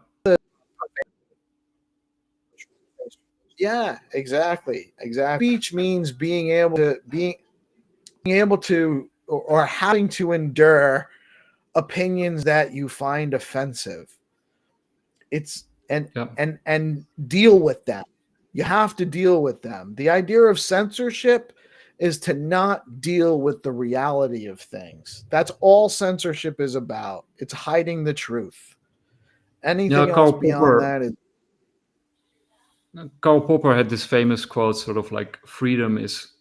Yeah, exactly. Speech means being able to or having to endure opinions that you find offensive. And deal with them. You have to deal with them. The idea of censorship is to not deal with the reality of things. That's all censorship is about. It's hiding the truth. Anything else beyond that is. Karl Popper had this famous quote, sort of like, freedom is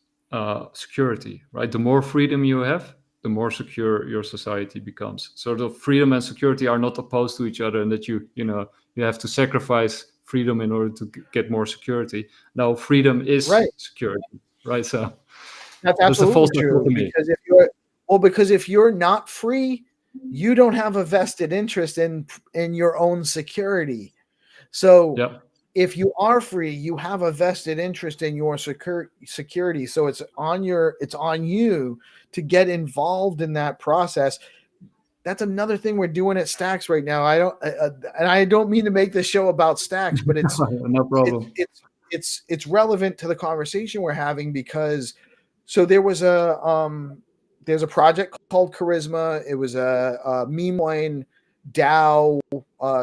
security, right? The more freedom you have, the more secure your society becomes. Sort of freedom and security are not opposed to each other, and that you have to sacrifice freedom in order to get more security. No, freedom is security, right? So that's absolutely true. Because if you're not free, you don't have a vested interest in your own security. So if you are free, you have a vested interest in your security. So it's on you to get involved in that process. That's another thing we're doing at Stacks right now. I don't mean to make this show about Stacks, but it's no problem. It's relevant to the conversation we're having, because there's a project called Charisma. It was a meme coin DAO,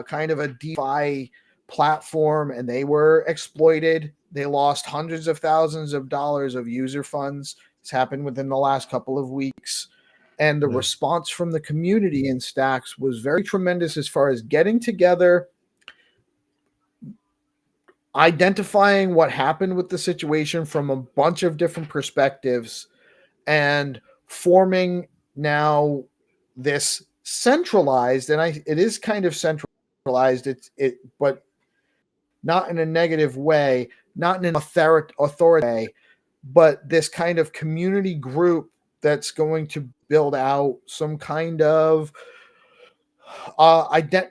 kind of a DeFi platform, and they were exploited. They lost hundreds of thousands of dollars of user funds. It's happened within the last couple of weeks. And the response from the community in Stacks was very tremendous, as far as getting together, identifying what happened with the situation from a bunch of different perspectives, and forming now this centralized, and it is kind of centralized, but not in a negative way, not in an authority way, but this kind of community group that's going to build out some kind of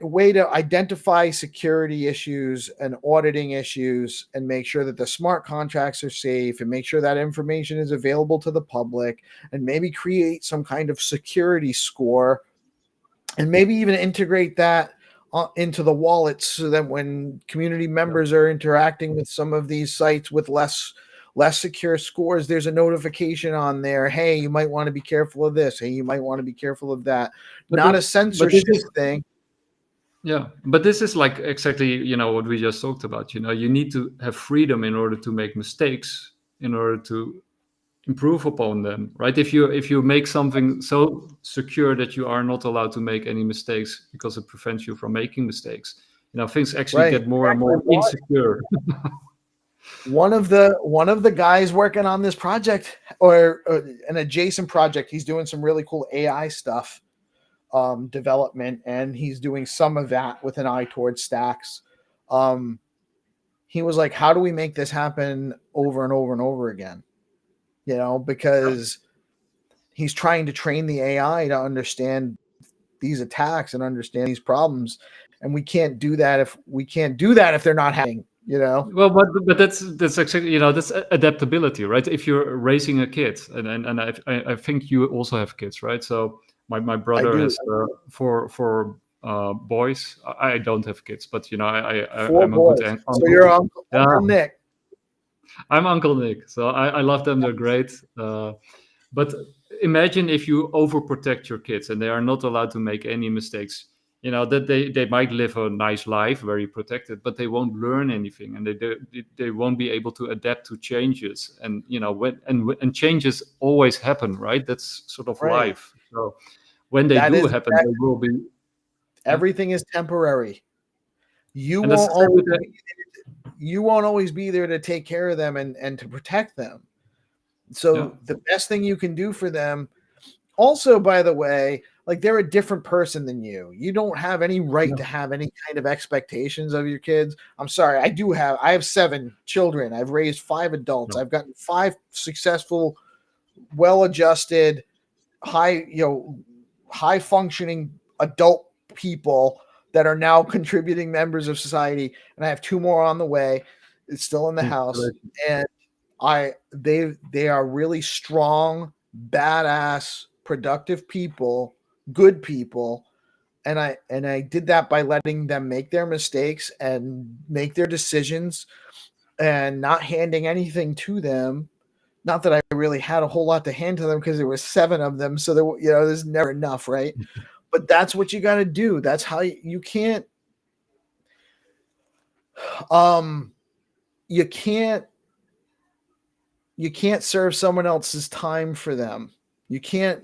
way to identify security issues and auditing issues, and make sure that the smart contracts are safe, and make sure that information is available to the public, and maybe create some kind of security score, and maybe even integrate that into the wallets, so that when community members are interacting with some of these sites with less secure scores, there's a notification on there. Hey, you might want to be careful of this. Hey, you might want to be careful of that. Not a censorship thing. Yeah, but this is like exactly, what we just talked about. You need to have freedom in order to make mistakes, in order to improve upon them, right? If you make something so secure that you are not allowed to make any mistakes because it prevents you from making mistakes, things actually get more and more insecure. One of the guys working on this project, or an adjacent project, he's doing some really cool AI stuff. development, and he's doing some of that with an eye towards stacks. He was like, how do we make this happen over and over and over again? Because he's trying to train the AI to understand these attacks and understand these problems. And we can't do that if they're not happening, Well, but that's exactly, that's adaptability, right? If you're raising a kid, and I think you also have kids, right? So my brother has four boys. I don't have kids, but I'm a good uncle. So you're Uncle Nick. I'm Uncle Nick. So I love them. They're great. But imagine if you overprotect your kids and they are not allowed to make any mistakes. That they might live a nice life, very protected, but they won't learn anything, and they won't be able to adapt to changes. And when changes always happen, right? That's sort of life. So when they happen, they will be. Everything is temporary. You won't always be there to take care of them and to protect them. So the best thing you can do for them. Also, by the way, like, they're a different person than you. You don't have any right to have any kind of expectations of your kids. I'm sorry. I have 7 children. I've raised 5 adults. I've gotten 5 successful, well-adjusted, high functioning adult people that are now contributing members of society. And I have 2 more on the way. It's still in the house. And they are really strong, badass, productive people, good people, and I did that by letting them make their mistakes and make their decisions and not handing anything to them. Not that I really had a whole lot to hand to them, because there were 7 of them, so there's never enough, right? But that's what you got to do. That's how you can't serve someone else's time for them. You can't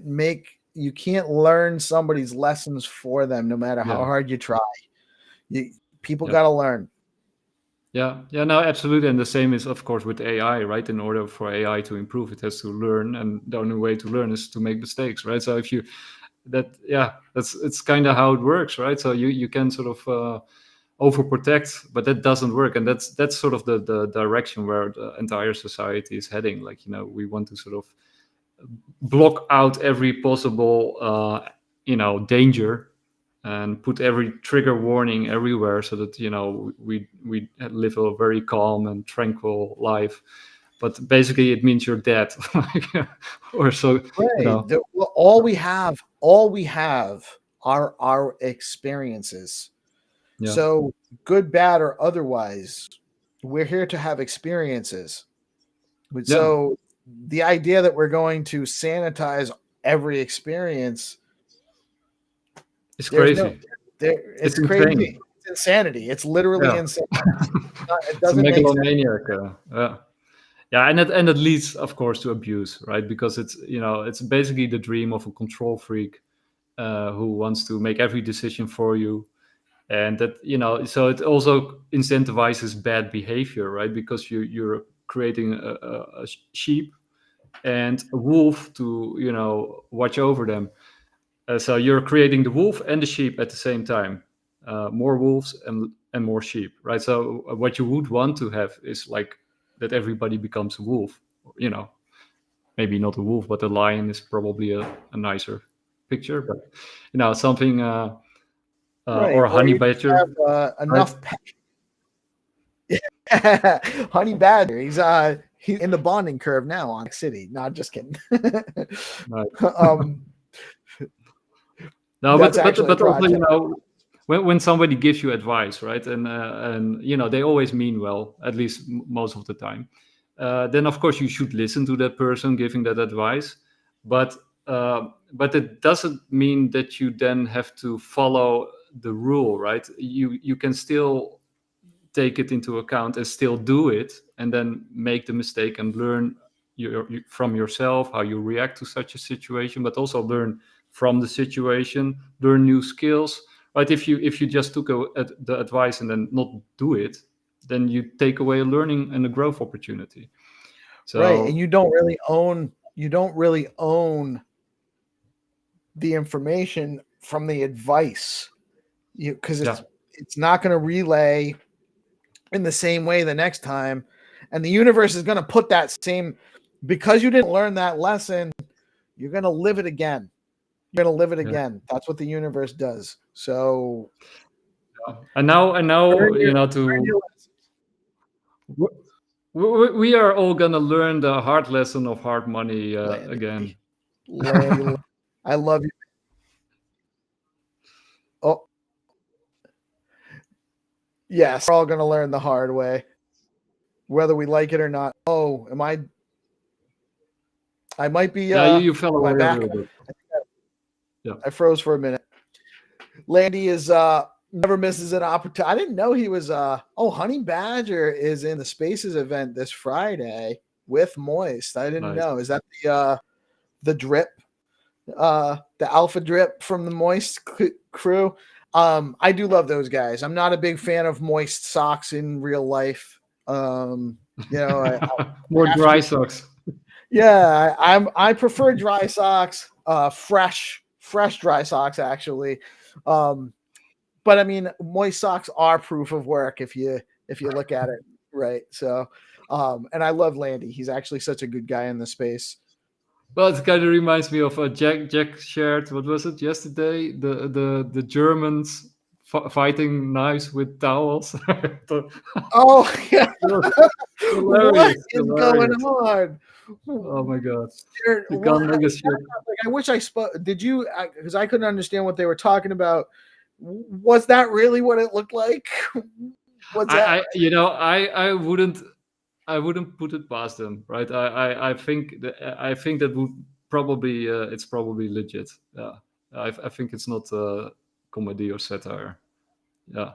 learn somebody's lessons for them, no matter how hard you try. People got to learn. No, absolutely. And the same is, of course, with AI, right? In order for AI to improve, it has to learn, and the only way to learn is to make mistakes, right? So it's kind of how it works, right? So you can sort of overprotect, but that doesn't work, and that's sort of the direction where the entire society is heading. Like, we want to sort of block out every possible danger and put every trigger warning everywhere, so that we live a very calm and tranquil life. But basically it means you're dead. Or so. Right. All we have are our experiences. So good, bad, or otherwise, we're here to have experiences. So the idea that we're going to sanitize every experience, it's crazy. It's crazy. It's insanity. It's literally insane. It doesn't it's a megalomaniac. And it leads, of course, to abuse, right? Because it's basically the dream of a control freak who wants to make every decision for you. And that, so it also incentivizes bad behavior, right? Because you're creating a sheep and a wolf to, watch over them. So you're creating the wolf and the sheep at the same time. More wolves and more sheep, right? So what you would want to have is like that everybody becomes a wolf. Maybe not a wolf, but a lion is probably a nicer picture. But something. Right, or a honey badger. Enough. Honey badger. He's in the bonding curve now on City. Not just kidding. Right. No, but also, when somebody gives you advice, right, and they always mean well, at least most of the time. Then of course you should listen to that person giving that advice, but it doesn't mean that you then have to follow the rule, right? You can still take it into account and still do it, and then make the mistake and learn from yourself how you react to such a situation, but also learn from the situation, learn new skills, right? If you just took the advice and then not do it, then you take away a learning and a growth opportunity. So, right, and you don't really own the information from the advice, because it's not going to relay in the same way the next time, and the universe is going to put that same, because you didn't learn that lesson, you're going to live it again. You're going to live it again. That's what the universe does. So, and now we are all going to learn the hard lesson of hard money again. I love you. Oh, yes, we're all going to learn the hard way, whether we like it or not. Oh, I might be. You fell away back. a little bit. I froze for a minute. Landy is never misses an opportunity. I didn't know he was. Honey Badger is in the Spaces event this Friday with Moist. I didn't know. Is that the drip? The alpha drip from the Moist crew. I do love those guys. I'm not a big fan of Moist socks in real life. More dry socks. Yeah, I prefer dry socks. Fresh dry socks actually. But I mean, Moist socks are proof of work if you look at it right. So, and I love Landy. He's actually such a good guy in the space. Well, it kind of reminds me of Jack shared, what was it, yesterday? The Germans fighting knives with towels. Oh, yeah. What is going on? Oh, my God. I wish I spoke. Did you? Because I couldn't understand what they were talking about. Was that really what it looked like? What's that? I wouldn't put it past them, right? I think that would probably it's probably legit. Yeah, I think it's not comedy or satire. Yeah,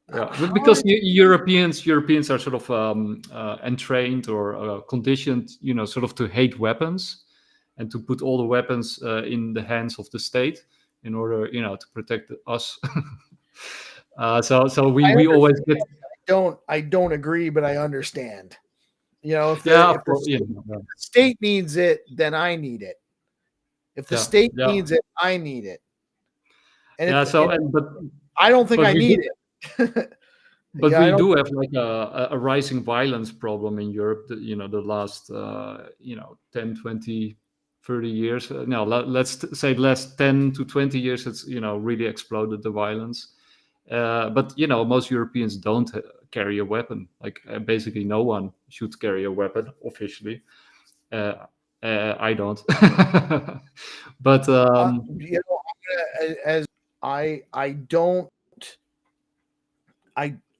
but because Europeans are sort of entrained or conditioned, sort of to hate weapons and to put all the weapons in the hands of the state in order, to protect us. So we always get. I don't agree, but I understand. If the state needs it, then I need it. If the state needs it, I need it. And but I don't think I need it. But we do have like a rising violence problem in Europe. The last 10, 20, 30 years. No, let's say last 10 to 20 years. It's really exploded, the violence. But most Europeans don't carry a weapon. Like basically no one should carry a weapon officially. I don't. But as I don't.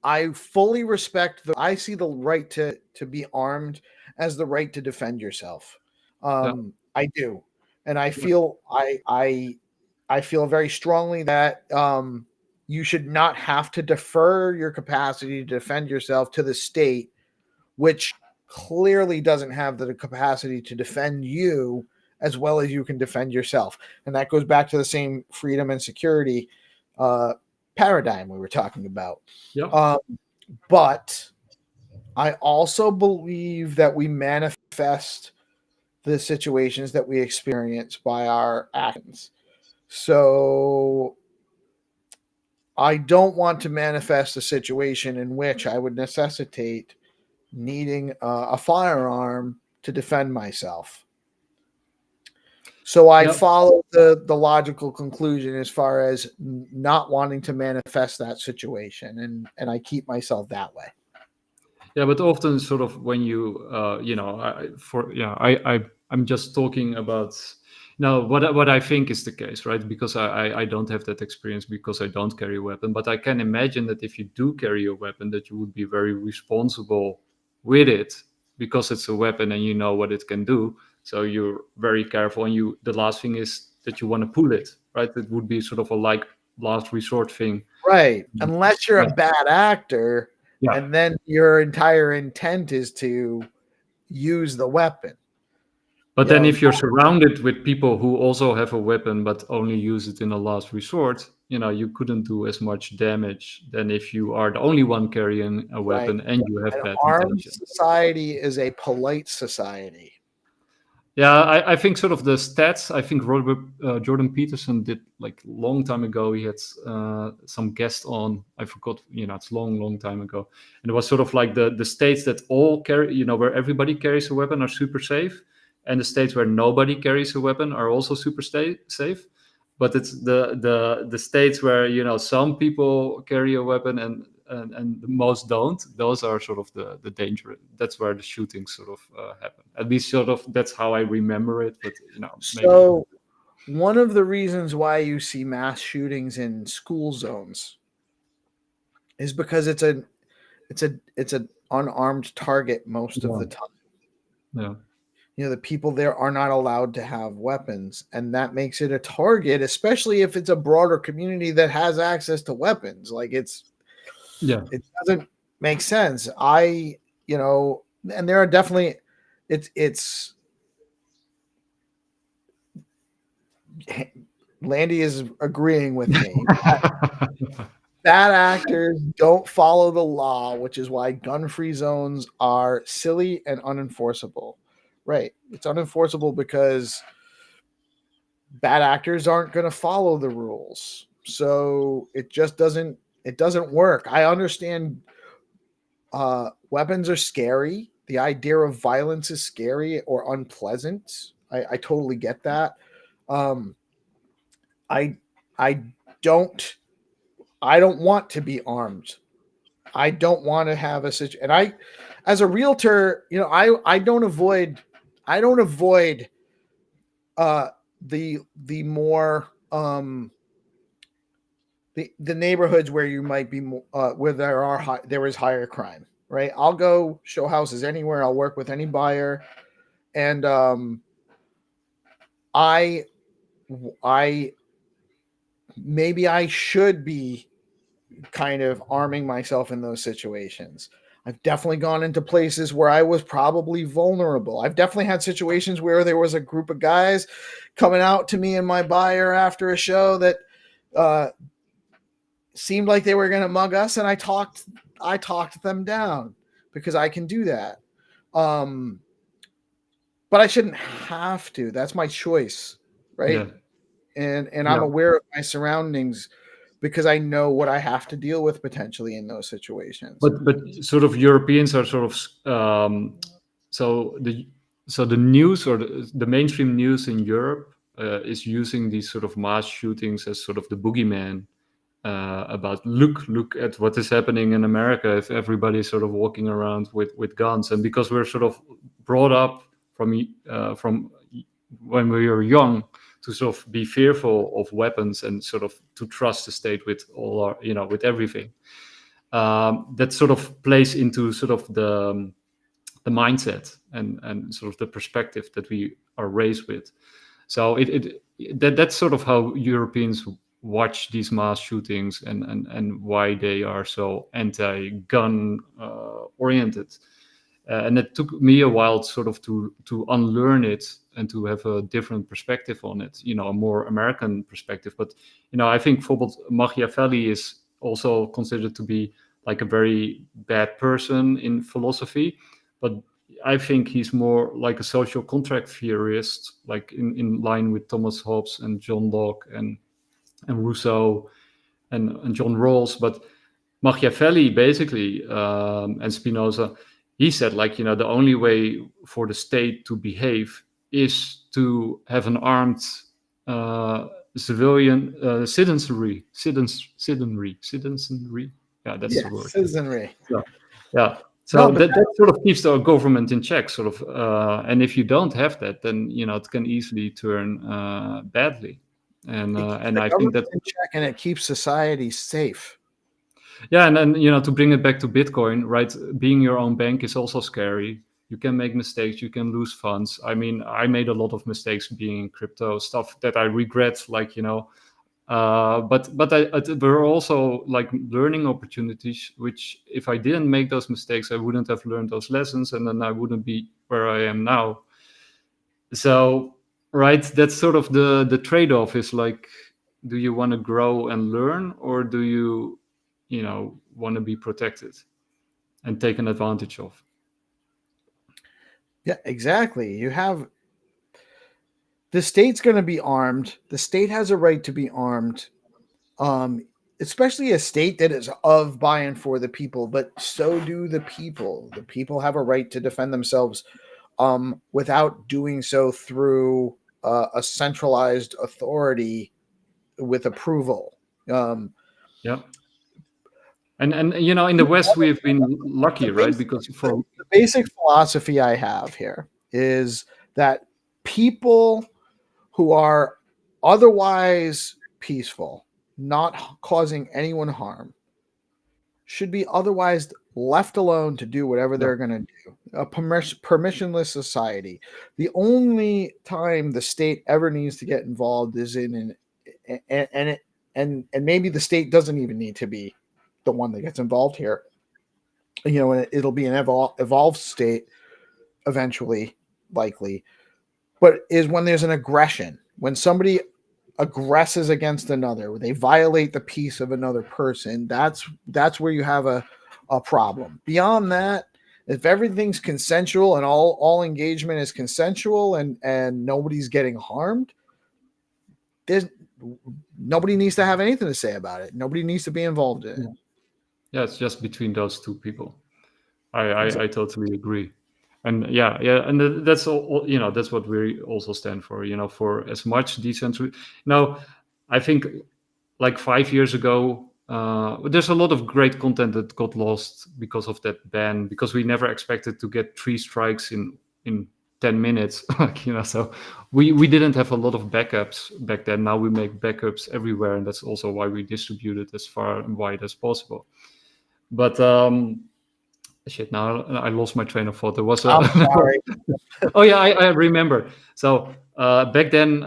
I fully respect I see the right to be armed as the right to defend yourself. I do, and I feel I feel very strongly that you should not have to defer your capacity to defend yourself to the state, which clearly doesn't have the capacity to defend you as well as you can defend yourself. And that goes back to the same freedom and security paradigm we were talking about. But I also believe that we manifest the situations that we experience by our actions. So I don't want to manifest a situation in which I would necessitate needing a firearm to defend myself. So I follow the logical conclusion as far as not wanting to manifest that situation, and I keep myself that way. Yeah, but often sort of when you, I'm just talking about what I think is the case, right? Because I don't have that experience because I don't carry a weapon. But I can imagine that if you do carry a weapon, that you would be very responsible with it because it's a weapon and you know what it can do. So you're very careful, and the last thing is that you want to pull it, right? It would be sort of a last resort thing, right? Unless you're a bad actor, and then your entire intent is to use the weapon. But then if you're surrounded with people who also have a weapon but only use it in a last resort, you couldn't do as much damage than if you are the only one carrying a weapon and you have bad armed intentions. Society is a polite society. Yeah, I think sort of the stats. I think Jordan Peterson did like long time ago. He had some guest on. I forgot. It's long time ago. And it was sort of like the states that all carry, where everybody carries a weapon are super safe, and the states where nobody carries a weapon are also super safe. But it's the states where some people carry a weapon and the most don't. Those are sort of the danger. That's where the shootings sort of happen. At least sort of that's how I remember it. But maybe. So one of the reasons why you see mass shootings in school zones is because it's an unarmed target most of the time. Yeah. The people there are not allowed to have weapons, and that makes it a target, especially if it's a broader community that has access to weapons. Like it doesn't make sense. And there are definitely it's Landy is agreeing with me. Bad actors don't follow the law, which is why gun-free zones are silly and unenforceable. Right. It's unenforceable because bad actors aren't going to follow the rules. So it just doesn't work. I understand weapons are scary. The idea of violence is scary or unpleasant. I totally get that. I don't want to be armed. I don't want to have a situation. And I, as a realtor, I don't avoid the more the neighborhoods where you might be where there is higher crime, right? I'll go show houses anywhere. I'll work with any buyer, and I maybe I should be kind of arming myself in those situations. I've definitely gone into places where I was probably vulnerable. I've definitely had situations where there was a group of guys coming out to me and my buyer after a show that seemed like they were going to mug us, and I talked them down because I can do that. But I shouldn't have to. That's my choice, right? Yeah. And I'm aware of my surroundings because I know what I have to deal with potentially in those situations. But sort of Europeans are sort of so the news or the mainstream news in Europe is using these sort of mass shootings as sort of the boogeyman about look at what is happening in America if everybody's sort of walking around with guns. And because we're sort of brought up from when we were young to sort of be fearful of weapons and sort of to trust the state with all our with everything, that sort of plays into sort of the mindset and sort of the perspective that we are raised with. So that's sort of how Europeans watch these mass shootings and why they are so anti-gun oriented. And it took me a while sort of to unlearn it and to have a different perspective on it, a more American perspective. But, I think Machiavelli is also considered to be like a very bad person in philosophy. But I think he's more like a social contract theorist, like in line with Thomas Hobbes and John Locke and Rousseau and John Rawls. But Machiavelli basically and Spinoza, he said like the only way for the state to behave is to have an armed civilian citizenry. Yeah, that's the word. Citizenry. Yeah. So that sort of keeps the government in check, sort of. And if you don't have that, then it can easily turn badly. And I think that in check, and it keeps society safe. Yeah, and then to bring it back to Bitcoin, right? Being your own bank is also scary. You can make mistakes. You can lose funds. I mean, I made a lot of mistakes being in crypto, stuff that I regret. Like but there are also like learning opportunities. Which if I didn't make those mistakes, I wouldn't have learned those lessons, and then I wouldn't be where I am now. So, right, that's sort of the trade-off. Is like, do you want to grow and learn, or do you want to be protected and taken advantage of? Yeah, exactly. You have the state's going to be armed. The state has a right to be armed, especially a state that is of, by, and for the people, but so do the people. The people have a right to defend themselves without doing so through a centralized authority with approval. Yeah. And in the West, we've been lucky, right? Because the basic philosophy I have here is that people who are otherwise peaceful, not causing anyone harm, should be otherwise left alone to do whatever they're going to do. A permissionless society. The only time the state ever needs to get involved is and maybe the state doesn't even need to be the one that gets involved here. It'll be an evolved state eventually, likely, but is when there's an aggression, when somebody aggresses against another, they violate the peace of another person. That's where you have a problem. Beyond that, if everything's consensual and all engagement is consensual and nobody's getting harmed, nobody needs to have anything to say about it. Nobody needs to be involved in it. Yeah, it's just between those two people. I totally agree. And and that's all. That's what we also stand for. For as much decentralized. Now, I think like 5 years ago, there's a lot of great content that got lost because of that ban. Because we never expected to get 3 strikes in 10 minutes. So we didn't have a lot of backups back then. Now we make backups everywhere, and that's also why we distribute it as far and wide as possible. But shit, now I lost my train of thought. There was I'm sorry. Oh yeah, I remember. So back then,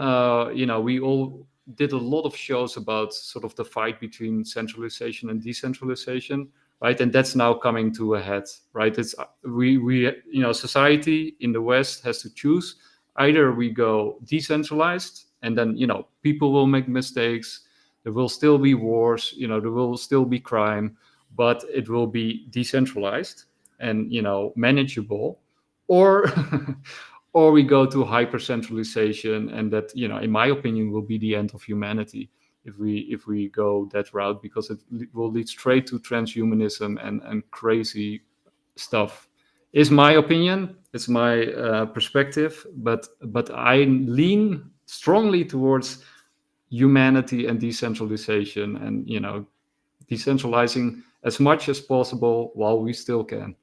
we all did a lot of shows about sort of the fight between centralization and decentralization, right? And that's now coming to a head, right? It's we society in the West has to choose. Either we go decentralized, and then people will make mistakes. There will still be wars. There will still be crime, but it will be decentralized and manageable, or or we go to hyper centralization, and that in my opinion will be the end of humanity if we go that route, because it will lead straight to transhumanism and crazy stuff. Is my opinion, it's my perspective, but I lean strongly towards humanity and decentralization, and decentralizing as much as possible while we still can.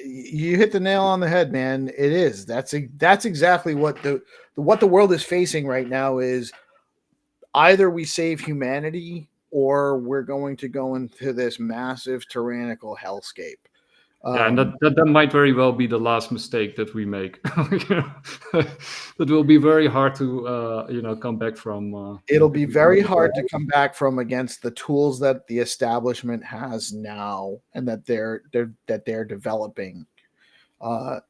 You hit the nail on the head, man. It is. That's exactly what the world is facing right now. Is either we save humanity or we're going to go into this massive tyrannical hellscape. And that might very well be the last mistake that we make. That will be very hard to come back from. It'll be very hard to come back from against the tools that the establishment has now, and that they're developing to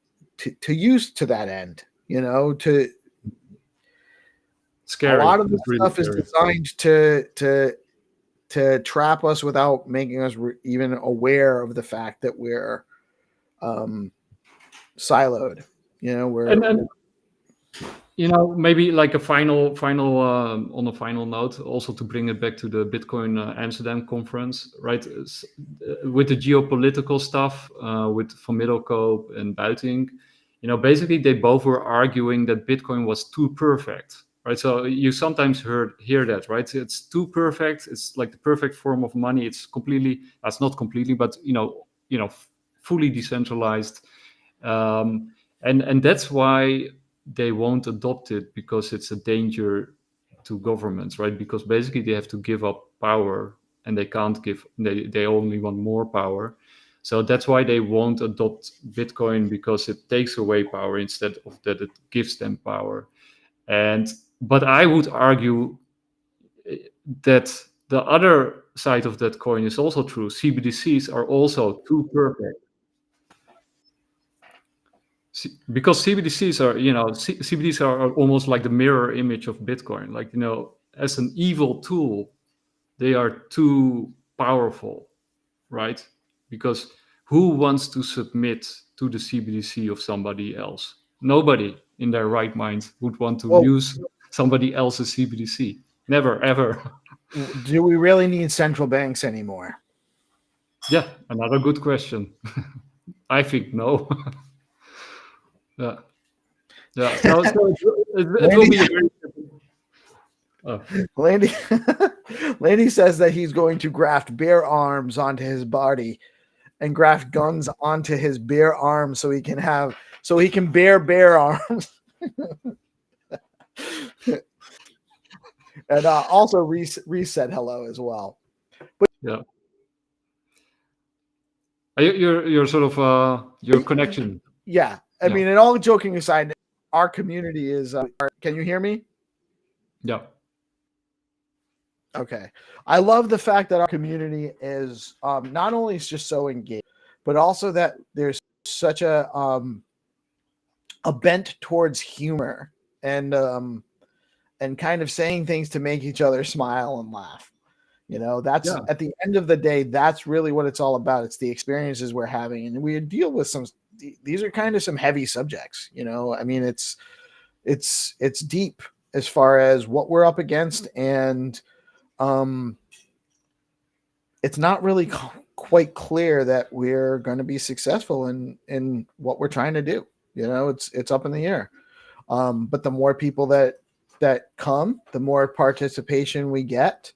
use to that end. To scary. A lot of the stuff is designed to trap us without making us even aware of the fact that we're siloed. Maybe like a final on a final note, also to bring it back to the Bitcoin Amsterdam conference, right? With the geopolitical stuff, with Van Middelkoop and Buiting, basically they both were arguing that Bitcoin was too perfect. Right, so you sometimes hear that, right? It's too perfect. It's like the perfect form of money. It's not completely, but fully decentralized, and that's why they won't adopt it, because it's a danger to governments, right? Because basically they have to give up power, and they can't give. They only want more power, so that's why they won't adopt Bitcoin, because it takes away power instead of that it gives them power. But I would argue that the other side of that coin is also true. CBDCs are also too perfect. Because CBDCs are, CBDCs are almost like the mirror image of Bitcoin. Like, as an evil tool, they are too powerful, right? Because who wants to submit to the CBDC of somebody else? Nobody. in their right mind would want to Well, use somebody else's CBDC. Never, ever. do we really need central banks anymore? Yeah, another good question. I think no. Yeah. No, so it will be a very. Landy, Landy says that he's going to graft bear arms onto his body and graft guns onto his bear arms so he can bear arms. And also reset hello as well. But yeah. You're sort of your connection. Yeah. I mean, and all joking aside, our community is. Can you hear me? Yeah. Okay. I love the fact that our community is not only is just so engaged, but also that there's such a bent towards humor and kind of saying things to make each other smile and laugh. That's at the end of the day, that's really what it's all about. It's the experiences we're having, and we deal with these are kind of some heavy subjects. I mean, it's deep as far as what we're up against, and it's not really quite clear that we're going to be successful in what we're trying to do. It's up in the air. But the more people that come, the more participation we get,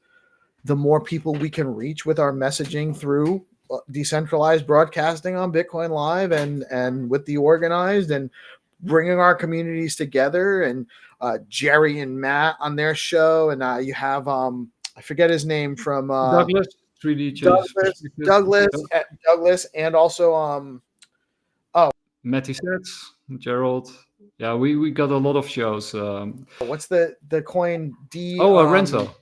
the more people we can reach with our messaging through decentralized broadcasting on BitcoinLive and with DeOrganized, and bringing our communities together, and Jerry and Matt on their show. And you have, I forget his name, from Douglas, 3D Douglas, and also Matty Sets, Gerald. Yeah, we got a lot of shows. What's the coin D? Renzo.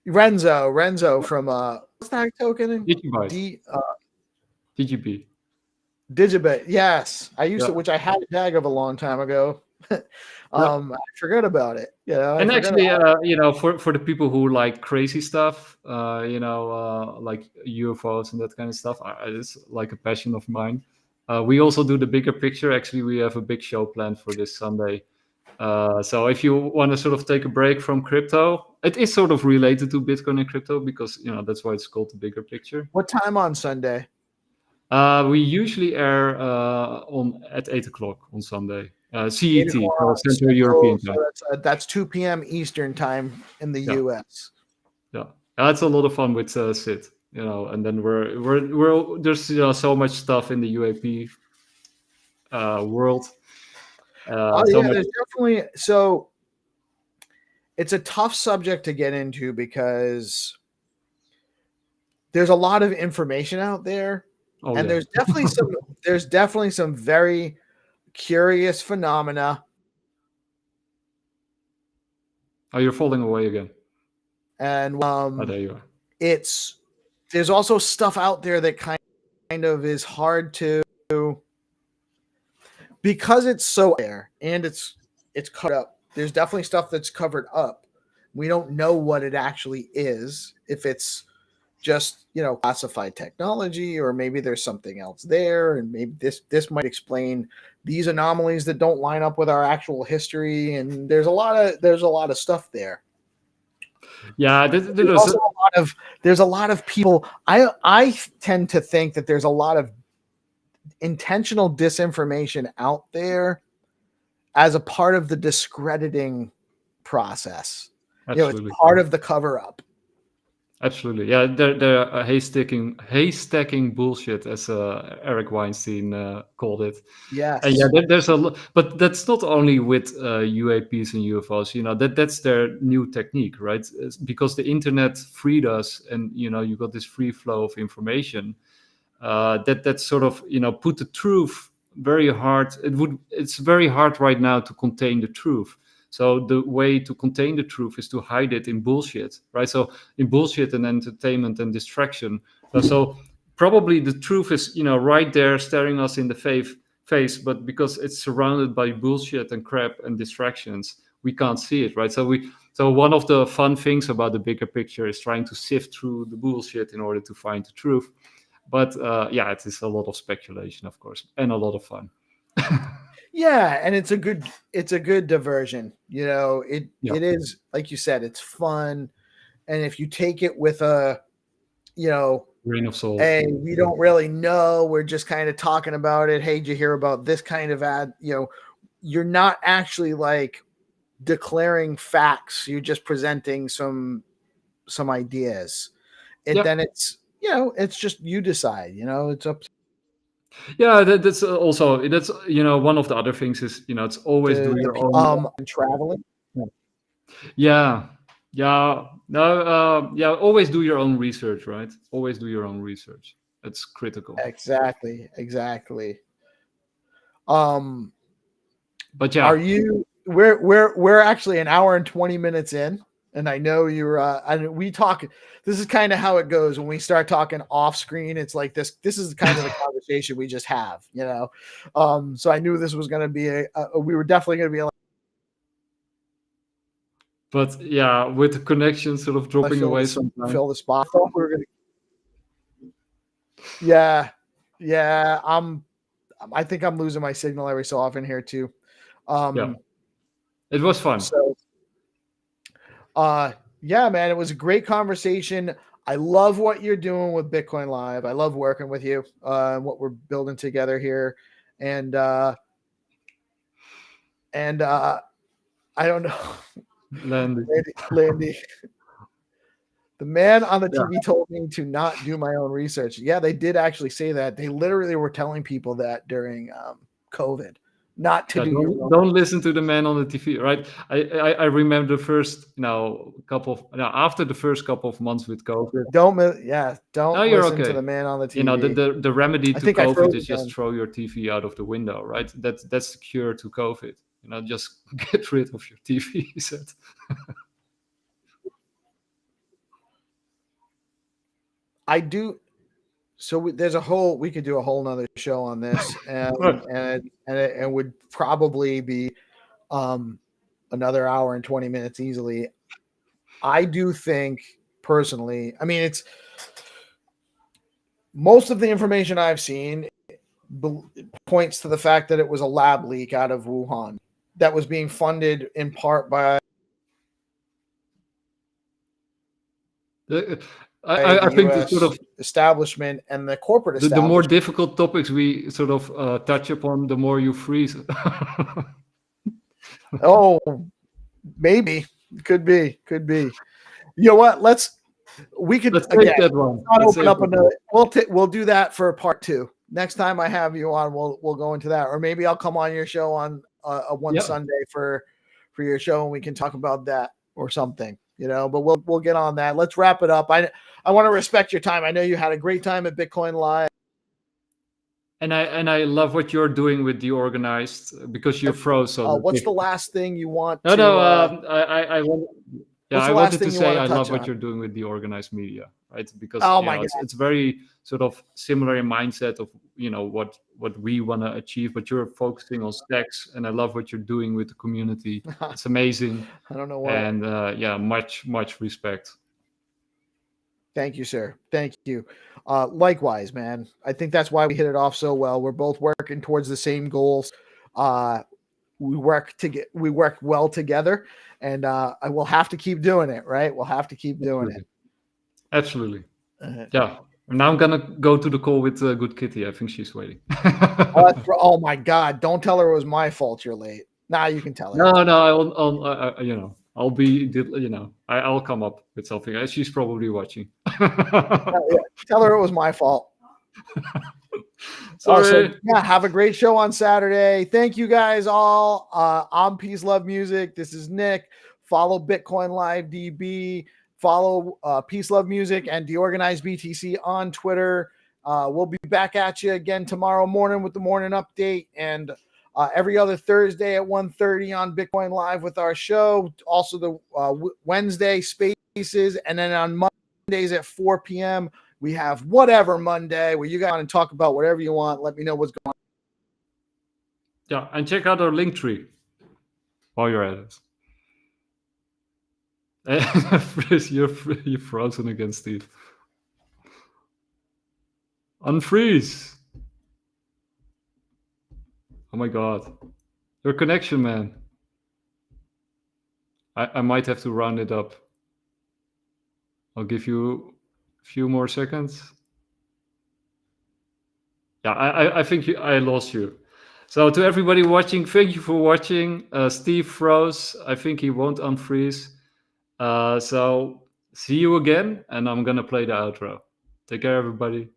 Renzo from what's that token? DGB. Digibit, yes. I used to, which I had a tag of a long time ago. I forgot about it. And actually, for the people who like crazy stuff, like UFOs and that kind of stuff, it's like a passion of mine. We also do the bigger picture. Actually, we have a big show planned for this Sunday. So if you want to sort of take a break from crypto, it is sort of related to Bitcoin and crypto, because that's why it's called the bigger picture. What time on Sunday? We usually air at 8:00 on Sunday, CET, Central European time. So that's 2 p.m. Eastern time in the US. Yeah, that's a lot of fun with Sid, and then we're there's so much stuff in the UAP world. There's definitely, so it's a tough subject to get into because there's a lot of information out there. There's definitely some very curious phenomena. Oh, you're falling away again. And there you are. There's also stuff out there that kind of is hard to, because it's so there and it's covered up. There's definitely stuff that's covered up. We don't know what it actually is, if it's just classified technology, or maybe there's something else there, and maybe this might explain these anomalies that don't line up with our actual history. And there's a lot of stuff there. Yeah, there's a lot of people. I tend to think that there's a lot of intentional disinformation out there as a part of the discrediting process. Absolutely. It's part of the cover up. Absolutely. Yeah, they're haystacking bullshit, as Eric Weinstein called it. Yes. And there's a lot, but that's not only with UAPs and UFOs. That's their new technique, right? It's because the internet freed us, and you got this free flow of information. That sort of put the truth very hard. It's very hard right now to contain the truth. So the way to contain the truth is to hide it in bullshit, right? So in bullshit and entertainment and distraction. So probably the truth is, right there staring us in the face, but because it's surrounded by bullshit and crap and distractions, we can't see it, right? So one of the fun things about the bigger picture is trying to sift through the bullshit in order to find the truth. But it is a lot of speculation, of course, and a lot of fun. Yeah, and it's a good diversion. It is, like you said, it's fun, and if you take it with a, grain of salt. hey, we don't really know, we're just kind of talking about it. Hey, did you hear about this kind of ad? You're not actually like declaring facts. You're just presenting some ideas. And then it's just you decide. It's up Yeah, that's also one of the other things is it's always do your own. traveling. Yeah, no, always do your own research, right? Always do your own research. That's critical. Exactly. But yeah, Are you? We're actually an hour and 20 minutes in, and I know you're. And we talk. This is kind of how it goes when we start talking off screen. It's like this. This is kind of the conversation we just have, So I knew this was going to be we were definitely going to be. But yeah, with the connection sort of dropping away sometimes. Fill the spot. I thought we were gonna. Yeah. I think I'm losing my signal every so often here too. Yeah, it was fun. So, yeah, man, it was a great conversation. I love what you're doing with BitcoinLive. I love working with you, and what we're building together here. And I don't know, Landy. The man on the TV told me to not do my own research. Yeah, they did actually say that. They literally were telling people that during COVID, not to don't listen to the man on the TV, right? I remember the first after the first couple of months with COVID. Don't listen to the man on the TV. The remedy to COVID is just throw your TV out of the window, right? That's the cure to COVID. Just get rid of your TV set. I do. So we could do a whole nother show on this, and it would probably be another hour and 20 minutes easily. I do think personally, I mean, it's most of the information I've seen points to the fact that it was a lab leak out of Wuhan that was being funded in part by I think the sort of establishment and the corporate establishment. The more difficult topics we sort of touch upon, the more you freeze. Oh, maybe. Could be. You know what? Let's take that one. Open up another. We'll do that for part 2. Next time I have you on, we'll go into that, or maybe I'll come on your show on Sunday for your show, and we can talk about that or something. But we'll get on that. Let's wrap it up. I want to respect your time. I know you had a great time at BitcoinLive. And I love what you're doing with DeOrganized, because you're frozen. What's the last thing you want? I wanted to say I love what you're doing with DeOrganized Media, right? Because it's very sort of similar in mindset of what we want to achieve, but you're focusing on stacks, and I love what you're doing with the community. It's amazing. I don't know why. And much respect. Thank you, sir. Thank you. Likewise, man. I think that's why we hit it off so well. We're both working towards the same goals. We work well together, and I will have to keep doing it, right? We'll have to keep doing it. Absolutely. Yeah. Now I'm gonna go to the call with Good Kitty. I think she's waiting. Oh my God! Don't tell her it was my fault you're late. Nah, you can tell her. No. I'll be, I'll come up with something. She's probably watching. Tell her it was my fault. Sorry. Have a great show on Saturday. Thank you guys all. I'm Peace Love Music. This is Nick. Follow BitcoinLive DB. Follow Peace Love Music and DeOrganized BTC on Twitter. We'll be back at you again tomorrow morning with the morning update, and every other Thursday at 1:30 on BitcoinLive with our show. Also the Wednesday spaces, and then on Mondays at 4 p.m. we have Whatever Monday, where you guys want to talk about whatever you want. Let me know what's going on. Yeah, and check out our link tree while you're at it. You're frozen again, Steve. Unfreeze. Oh my God. Your connection, man. I might have to round it up. I'll give you a few more seconds. Yeah, I think I lost you. So to everybody watching, thank you for watching. Steve froze. I think he won't unfreeze. So see you again, and I'm gonna play the outro. Take care, everybody.